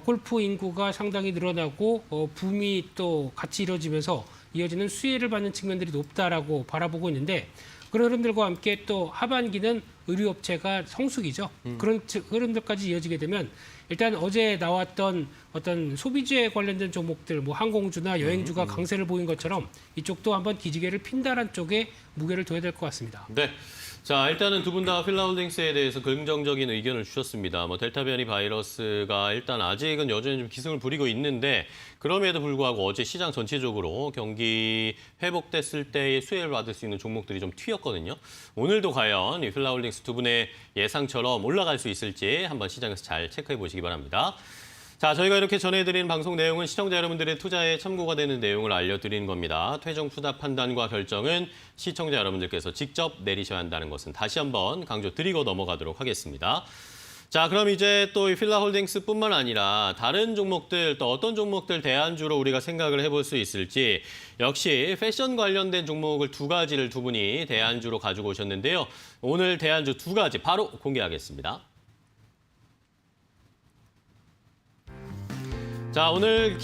Speaker 7: 골프 인구가 상당히 늘어나고 붐이 또 같이 이루어지면서 이어지는 수혜를 받는 측면들이 높다라고 바라보고 있는데 그런 흐름들과 함께 또 하반기는 의류업체가 성수기죠. 그런 흐름들까지 이어지게 되면 일단 어제 나왔던 어떤 소비주에 관련된 종목들, 뭐 항공주나 여행주가 강세를 보인 것처럼 이쪽도 한번 기지개를 핀다란 쪽에 무게를 둬야 될 것 같습니다.
Speaker 1: 네. 자, 일단은 두 분 다 필라홀딩스에 대해서 긍정적인 의견을 주셨습니다. 뭐 델타 변이 바이러스가 일단 아직은 여전히 좀 기승을 부리고 있는데 그럼에도 불구하고 어제 시장 전체적으로 경기 회복됐을 때의 수혜를 받을 수 있는 종목들이 좀 튀었거든요. 오늘도 과연 이 필라홀딩스 두 분의 예상처럼 올라갈 수 있을지 한번 시장에서 잘 체크해 보시기 바랍니다. 자, 저희가 이렇게 전해드린 방송 내용은 시청자 여러분들의 투자에 참고가 되는 내용을 알려드리는 겁니다. 최종 투자 판단과 결정은 시청자 여러분들께서 직접 내리셔야 한다는 것은 다시 한번 강조드리고 넘어가도록 하겠습니다. 자, 그럼 이제 또 이 필라홀딩스뿐만 아니라 다른 종목들, 또 어떤 종목들 대안주로 우리가 생각을 해볼 수 있을지 역시 패션 관련된 종목을 두 가지를 두 분이 대안주로 가지고 오셨는데요. 오늘 대안주 두 가지 바로 공개하겠습니다. 자, 오늘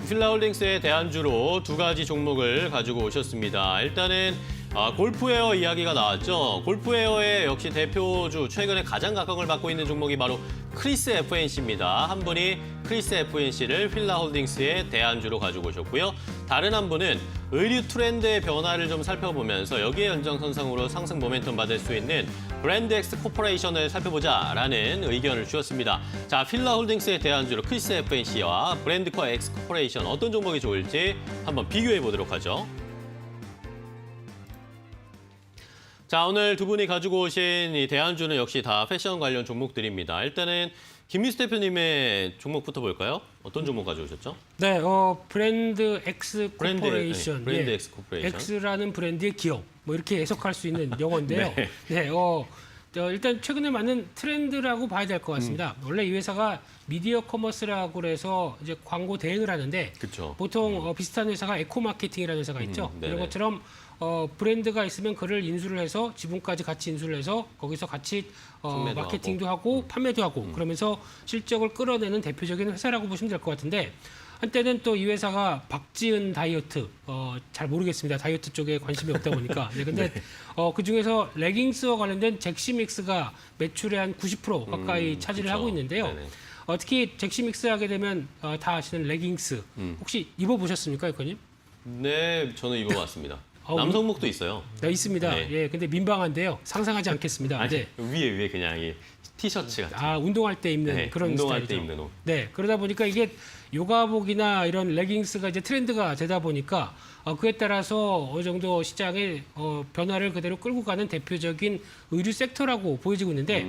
Speaker 1: 필라홀딩스의 대안주로 두 가지 종목을 가지고 오셨습니다. 일단은 골프웨어 이야기가 나왔죠. 골프웨어의 역시 대표주, 최근에 가장 각광을 받고 있는 종목이 바로 크리스 FNC입니다. 한 분이 크리스 FNC를 필라홀딩스의 대안주로 가지고 오셨고요. 다른 한 분은 의류 트렌드의 변화를 좀 살펴보면서 여기에 연장선상으로 상승 모멘텀 받을 수 있는 브랜드엑스 코퍼레이션을 살펴보자라는 의견을 주셨습니다. 자, 필라홀딩스의 대안주로 크리스 FNC와 브랜드코 엑스 코퍼레이션 어떤 종목이 좋을지 한번 비교해 보도록 하죠. 자, 오늘 두 분이 가지고 오신 이 대안주는 역시 다 패션 관련 종목들입니다. 일단은 김민수 대표님의 종목부터 볼까요? 어떤 종목 가져오셨죠?
Speaker 7: 네, 브랜드 X 코퍼레이션.
Speaker 1: 브랜드 X 코퍼레이션.
Speaker 7: X라는 브랜드의 기업. 뭐 이렇게 해석할 수 있는 용어인데요.
Speaker 1: 네.
Speaker 7: 네, 일단 최근에 많은 트렌드라고 봐야 될 것 같습니다. 원래 이 회사가 미디어 커머스라고 해서 이제 광고 대행을 하는데
Speaker 1: 그쵸.
Speaker 7: 보통 비슷한 회사가 에코마케팅이라는 회사가 있죠.
Speaker 1: 네네.
Speaker 7: 이런 것처럼 브랜드가 있으면 그를 인수를 해서 지분까지 같이 인수를 해서 거기서 같이
Speaker 1: 판매도
Speaker 7: 마케팅도 하고 판매도 하고 그러면서 실적을 끌어내는 대표적인 회사라고 보시면 될 것 같은데 한때는 또 이 회사가 박지은 다이어트 잘 모르겠습니다. 다이어트 쪽에 관심이 없다 보니까. 네, 근데 그 중에서 레깅스와 관련된 잭시믹스가 매출의 한 90% 가까이 차지를
Speaker 1: 그쵸.
Speaker 7: 하고 있는데요.
Speaker 1: 네네.
Speaker 7: 특히 잭시믹스 하게 되면 다 아시는 레깅스 혹시 입어보셨습니까, 이코님?
Speaker 1: 네, 저는 입어봤습니다.
Speaker 7: 어,
Speaker 1: 남성복도 있어요.
Speaker 7: 네, 있습니다.
Speaker 1: 네.
Speaker 7: 예, 근데 민방한데요. 상상하지 않겠습니다.
Speaker 1: 아니,
Speaker 7: 네.
Speaker 1: 위에 그냥 이 티셔츠 같은.
Speaker 7: 운동할 때 입는
Speaker 1: 네,
Speaker 7: 그런
Speaker 1: 운동할
Speaker 7: 스타일이죠.
Speaker 1: 때 입는 옷.
Speaker 7: 네, 그러다 보니까 이게 요가복이나 이런 레깅스가 이제 트렌드가 되다 보니까 그에 따라서 어느 정도 시장의 변화를 그대로 끌고 가는 대표적인 의류 섹터라고 보여지고 있는데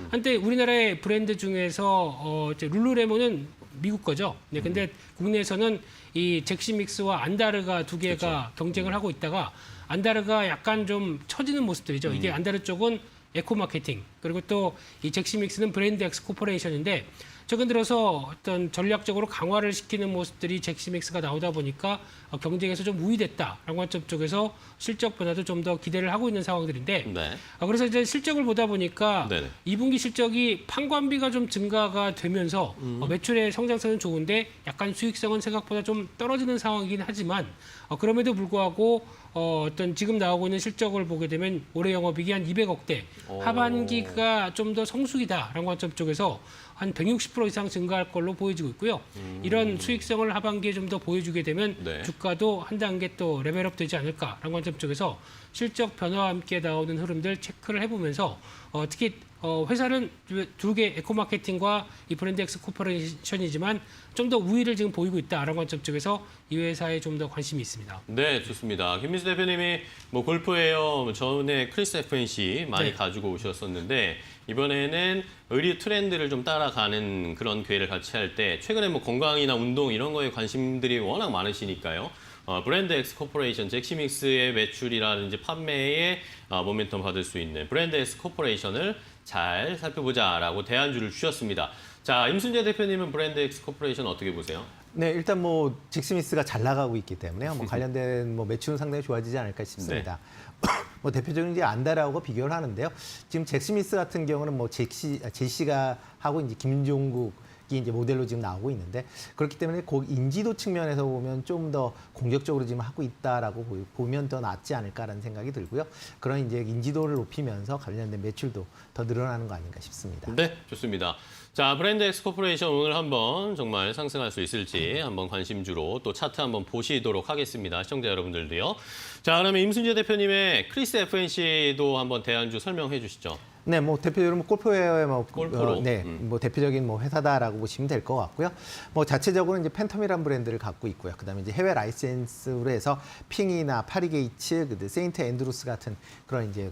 Speaker 7: 한때 우리나라의 브랜드 중에서 이제 룰루레몬은 미국 거죠. 네, 근데 국내에서는 이 잭시믹스와 안다르가 두 개가
Speaker 1: 그렇죠.
Speaker 7: 경쟁을 하고 있다가 안다르가 약간 좀 처지는 모습들이죠. 이게 안다르 쪽은 에코 마케팅 그리고 또 이 잭시믹스는 브랜드 엑스 코퍼레이션인데 최근 들어서 어떤 전략적으로 강화를 시키는 모습들이 잭시믹스가 나오다 보니까 경쟁에서 좀 우위됐다라는 관점 쪽에서 실적 변화도 좀 더 기대를 하고 있는 상황들인데
Speaker 1: 네.
Speaker 7: 그래서 이제 실적을 보다 보니까
Speaker 1: 네네.
Speaker 7: 2분기 실적이 판관비가 좀 증가가 되면서 매출의 성장성은 좋은데 약간 수익성은 생각보다 좀 떨어지는 상황이긴 하지만 그럼에도 불구하고 어떤 지금 나오고 있는 실적을 보게 되면 올해 영업이익이 한 200억대, 하반기가 좀 더 성수기다라는 관점 쪽에서 한 160% 이상 증가할 걸로 보여지고 있고요. 이런 수익성을 하반기에 좀 더 보여주게 되면
Speaker 1: 네.
Speaker 7: 주가도 한 단계 또 레벨업 되지 않을까라는 관점 쪽에서 실적 변화와 함께 나오는 흐름들 체크를 해보면서 특히 회사는 두 개 에코마케팅과 이 브랜드엑스 코퍼레이션이지만 좀 더 우위를 지금 보이고 있다라는 관점 쪽에서 이 회사에 좀 더 관심이 있습니다.
Speaker 1: 네, 좋습니다. 김민수 대표님이 뭐 골프웨어 전에 크리스 FNC 많이
Speaker 7: 네.
Speaker 1: 가지고 오셨었는데 이번에는 의류 트렌드를 좀 따라가는 그런 기회를 같이 할 때 최근에 뭐 건강이나 운동 이런 거에 관심들이 워낙 많으시니까요. 브랜드 엑스 코퍼레이션, 잭시믹스의 매출이라든지 판매에 모멘텀 받을 수 있는 브랜드 엑스 코퍼레이션을 잘 살펴보자라고 대안주를 주셨습니다. 자, 임순재 대표님은 브랜드 엑스 코퍼레이션 어떻게 보세요?
Speaker 6: 네, 일단 뭐 잭스미스가 잘 나가고 있기 때문에 뭐 관련된 뭐 매출은 상당히 좋아지지 않을까 싶습니다. 뭐 대표적인 이제 안다라고 비교를 하는데요. 지금 잭스미스 같은 경우는 뭐 제시가 하고 이제 김종국 이제 모델로 지금 나오고 있는데 그렇기 때문에 그 인지도 측면에서 보면 좀 더 공격적으로 지금 하고 있다라고 보면 더 낫지 않을까라는 생각이 들고요. 그런 이제 인지도를 높이면서 관련된 매출도 더 늘어나는 거 아닌가 싶습니다.
Speaker 1: 네, 좋습니다. 자, 브랜드엑스 코퍼레이션 오늘 한번 정말 상승할 수 있을지 한번 관심주로 또 차트 한번 보시도록 하겠습니다. 시청자 여러분들도요. 자, 그러면 임순재 대표님의 크리스 FNC도 한번 대안주 설명해 주시죠.
Speaker 6: 네, 뭐 대표적으로 뭐 골프웨어의
Speaker 1: 골프로.
Speaker 6: 뭐 대표적인 뭐 회사다라고 보시면 될 것 같고요. 뭐 자체적으로 이제 팬텀이라는 브랜드를 갖고 있고요. 그다음에 이제 해외 라이센스로 해서 핑이나 파리게이츠, 그다음에 세인트 앤드루스 같은 그런 이제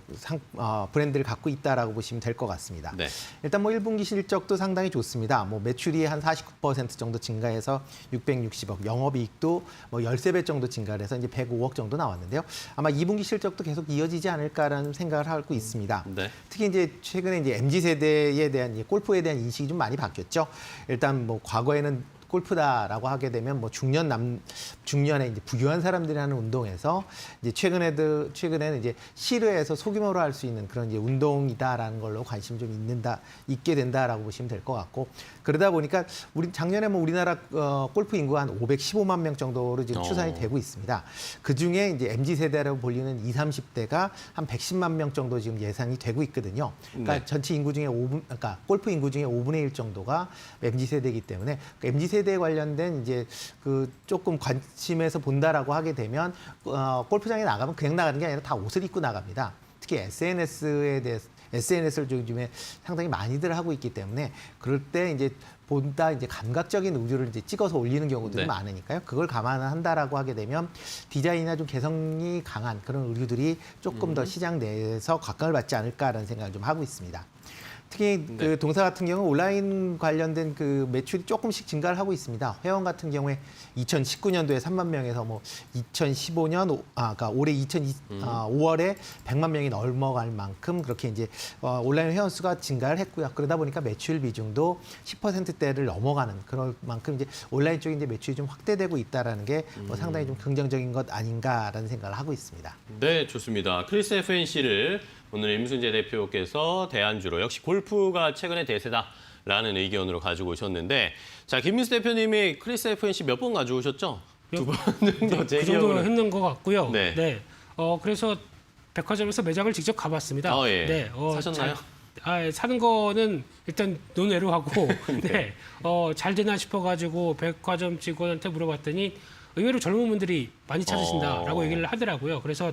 Speaker 6: 브랜드를 갖고 있다라고 보시면 될 것 같습니다.
Speaker 1: 네.
Speaker 6: 일단 뭐 1분기 실적도 상당히 좋습니다. 뭐 매출이 한 49% 정도 증가해서 660억, 영업이익도 뭐 13배 정도 증가를 해서 이제 105억 정도 나왔는데요. 아마 2분기 실적도 계속 이어지지 않을까라는 생각을 하고 있습니다.
Speaker 1: 네.
Speaker 6: 특히 이제 최근에 이제 MZ 세대에 대한 이제 골프에 대한 인식이 좀 많이 바뀌었죠. 일단 뭐 과거에는 골프다라고 하게 되면 뭐 중년에 이제 부유한 사람들이 하는 운동에서 이제 최근에는 이제 실외에서 소규모로 할 수 있는 그런 이제 운동이다라는 걸로 관심이 좀 있게 된다라고 보시면 될 것 같고, 그러다 보니까 우리 작년에 뭐 우리나라 골프 인구가 한 515만 명 정도로 지금 추산이 되고 있습니다. 그 중에 이제 MZ 세대라고 불리는 20, 30대가 한 110만 명 정도 지금 예상이 되고 있거든요. 그러니까
Speaker 1: 네.
Speaker 6: 전체 인구 중에 그러니까 골프 인구 중에 5분의 1 정도가 MZ 세대이기 때문에 MZ 세대에 관련된 이제 그 조금 관심에서 본다라고 하게 되면 골프장에 나가면 그냥 나가는 게 아니라 다 옷을 입고 나갑니다. 특히 SNS를 요즘에 상당히 많이들 하고 있기 때문에 그럴 때 이제 보다 이제 감각적인 의류를 이제 찍어서 올리는 경우들이
Speaker 1: 네.
Speaker 6: 많으니까요. 그걸 감안한다라고 하게 되면 디자인이나 좀 개성이 강한 그런 의류들이 조금 더 시장 내에서 각광을 받지 않을까라는 생각을 좀 하고 있습니다. 특히
Speaker 1: 네.
Speaker 6: 그 동사 같은 경우 온라인 관련된 그 매출이 조금씩 증가를 하고 있습니다. 회원 같은 경우에 2019년도에 3만 명에서 뭐 2015년 그러니까 올해 5월에 100만 명이 넘어갈 만큼 그렇게 이제 온라인 회원 수가 증가를 했고요. 그러다 보니까 매출 비중도 10%대를 넘어가는 그럴 만큼 이제 온라인 쪽에 이제 매출이 좀 확대되고 있다라는 게 뭐 상당히 좀 긍정적인 것 아닌가라는 생각을 하고 있습니다.
Speaker 1: 네, 좋습니다. 크리스 FNC를 오늘 임순재 대표께서 대안주로 역시 골프가 최근의 대세다라는 의견으로 가지고 오셨는데, 자, 김민수 대표님이 크리스 FNC 몇 번 가져오셨죠? 2번 정도 제
Speaker 7: 그 정도
Speaker 1: 기억으로는.
Speaker 7: 했는 것 같고요.
Speaker 1: 네.
Speaker 7: 네. 그래서 백화점에서 매장을 직접 가봤습니다.
Speaker 1: 예.
Speaker 7: 네.
Speaker 1: 사셨나요?
Speaker 7: 사는 거는 일단 논외로 하고, 네. 잘 되나 싶어가지고 백화점 직원한테 물어봤더니 의외로 젊은 분들이 많이 찾으신다라고 얘기를 하더라고요. 그래서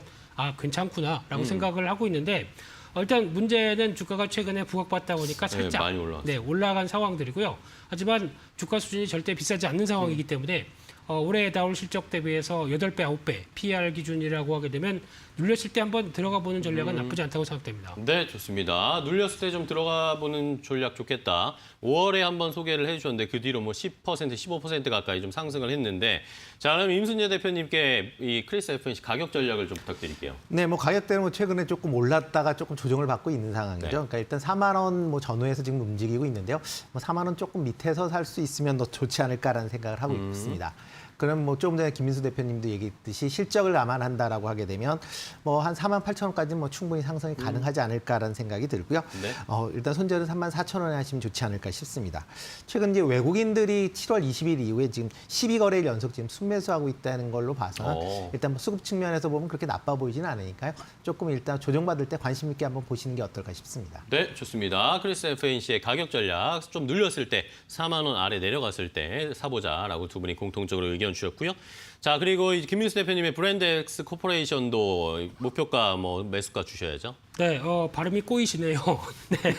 Speaker 7: 괜찮구나라고 생각을 하고 있는데, 일단 문제는 주가가 최근에 부각받다 보니까 살짝
Speaker 1: 많이 올라왔어요.
Speaker 7: 네, 올라간 상황들이고요. 하지만 주가 수준이 절대 비싸지 않는 상황이기 때문에 올해 나올 실적 대비해서 8배, 9배 PER 기준이라고 하게 되면 눌렸을 때 한번 들어가 보는 전략은 나쁘지 않다고 생각됩니다.
Speaker 1: 네, 좋습니다. 눌렸을 때 좀 들어가 보는 전략 좋겠다. 5월에 한번 소개를 해주셨는데 그 뒤로 뭐 10%, 15% 가까이 좀 상승을 했는데, 자, 그럼 임순재 대표님께 이 크리스 FNC 가격 전략을 좀 부탁드릴게요.
Speaker 6: 네, 뭐 가격대는 뭐 최근에 조금 올랐다가 조금 조정을 받고 있는 상황이죠.
Speaker 1: 네.
Speaker 6: 그러니까 일단 4만 원 뭐 전후에서 지금 움직이고 있는데요. 뭐 4만 원 조금 밑에서 살 수 있으면 더 좋지 않을까라는 생각을 하고 있습니다. 그럼 뭐 조금 전에 김민수 대표님도 얘기했듯이 실적을 감안한다라고 하게 되면 뭐 한 4만 8천 원까지는 뭐 충분히 상승이 가능하지 않을까라는 생각이 들고요.
Speaker 1: 네.
Speaker 6: 일단 손절은 3만 4천 원에 하시면 좋지 않을까 싶습니다. 최근 이제 외국인들이 7월 20일 이후에 지금 12거래일 연속 지금 순매수하고 있다는 걸로 봐서는 일단 뭐 수급 측면에서 보면 그렇게 나빠 보이지는 않으니까요. 조금 일단 조정받을 때 관심 있게 한번 보시는 게 어떨까 싶습니다.
Speaker 1: 네, 좋습니다. 크리스 FNC의 가격 전략 좀 눌렸을 때 4만 원 아래 내려갔을 때 사보자라고 두 분이 공통적으로 의견 주셨고요. 자, 그리고 김민수 대표님의 브랜드엑스 코퍼레이션도 목표가 뭐 매수가 주셔야죠.
Speaker 7: 네, 발음이 꼬이시네요. 네.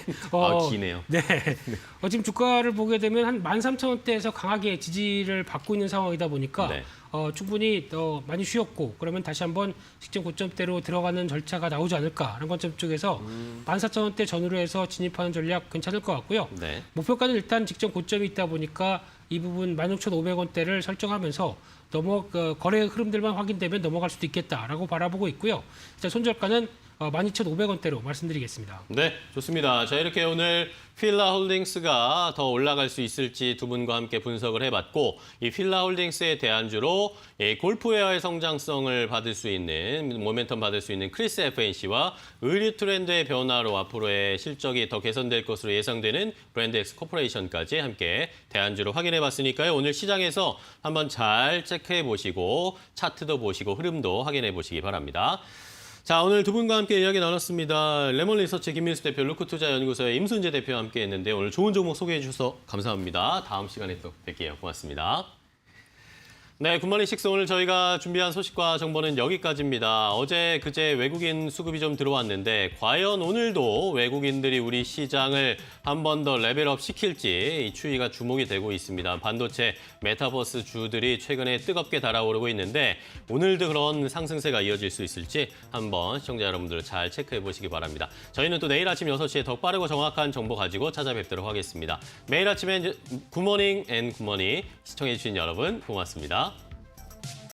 Speaker 1: 기네요.
Speaker 7: 네. 지금 주가를 보게 되면 한 13,000원대에서 강하게 지지를 받고 있는 상황이다 보니까
Speaker 1: 네.
Speaker 7: 충분히 많이 쉬었고, 그러면 다시 한번 직전 고점대로 들어가는 절차가 나오지 않을까라는 관점 쪽에서 14,000원대 전후로 해서 진입하는 전략 괜찮을 것 같고요.
Speaker 1: 네.
Speaker 7: 목표가는 일단 직전 고점이 있다 보니까 이 부분 16,500원대를 설정하면서 거래 흐름들만 확인되면 넘어갈 수도 있겠다라고 바라보고 있고요. 자, 손절가는 12,500원대로 말씀드리겠습니다.
Speaker 1: 네, 좋습니다. 자, 이렇게 오늘 필라홀딩스가 더 올라갈 수 있을지 두 분과 함께 분석을 해봤고, 이 필라홀딩스의 대안주로 골프웨어의 성장성을 받을 수 있는, 모멘텀 받을 수 있는 크리스 FNC와 의류 트렌드의 변화로 앞으로의 실적이 더 개선될 것으로 예상되는 브랜드엑스 코퍼레이션까지 함께 대안주로 확인해봤으니까요. 오늘 시장에서 한번 잘 체크해보시고 차트도 보시고 흐름도 확인해보시기 바랍니다. 자, 오늘 두 분과 함께 이야기 나눴습니다. 레몬 리서치 김민수 대표, 루크투자연구소의 임순재 대표와 함께 했는데 오늘 좋은 종목 소개해 주셔서 감사합니다. 다음 시간에 또 뵐게요. 고맙습니다. 네, 굿모닝 식스 오늘 저희가 준비한 소식과 정보는 여기까지입니다. 어제 그제 외국인 수급이 좀 들어왔는데 과연 오늘도 외국인들이 우리 시장을 한 번 더 레벨업 시킬지 이 추이가 주목이 되고 있습니다. 반도체, 메타버스 주들이 최근에 뜨겁게 달아오르고 있는데 오늘도 그런 상승세가 이어질 수 있을지 한번 시청자 여러분들 잘 체크해 보시기 바랍니다. 저희는 또 내일 아침 6시에 더 빠르고 정확한 정보 가지고 찾아뵙도록 하겠습니다. 매일 아침에 굿모닝 앤 굿모닝 시청해 주신 여러분 고맙습니다.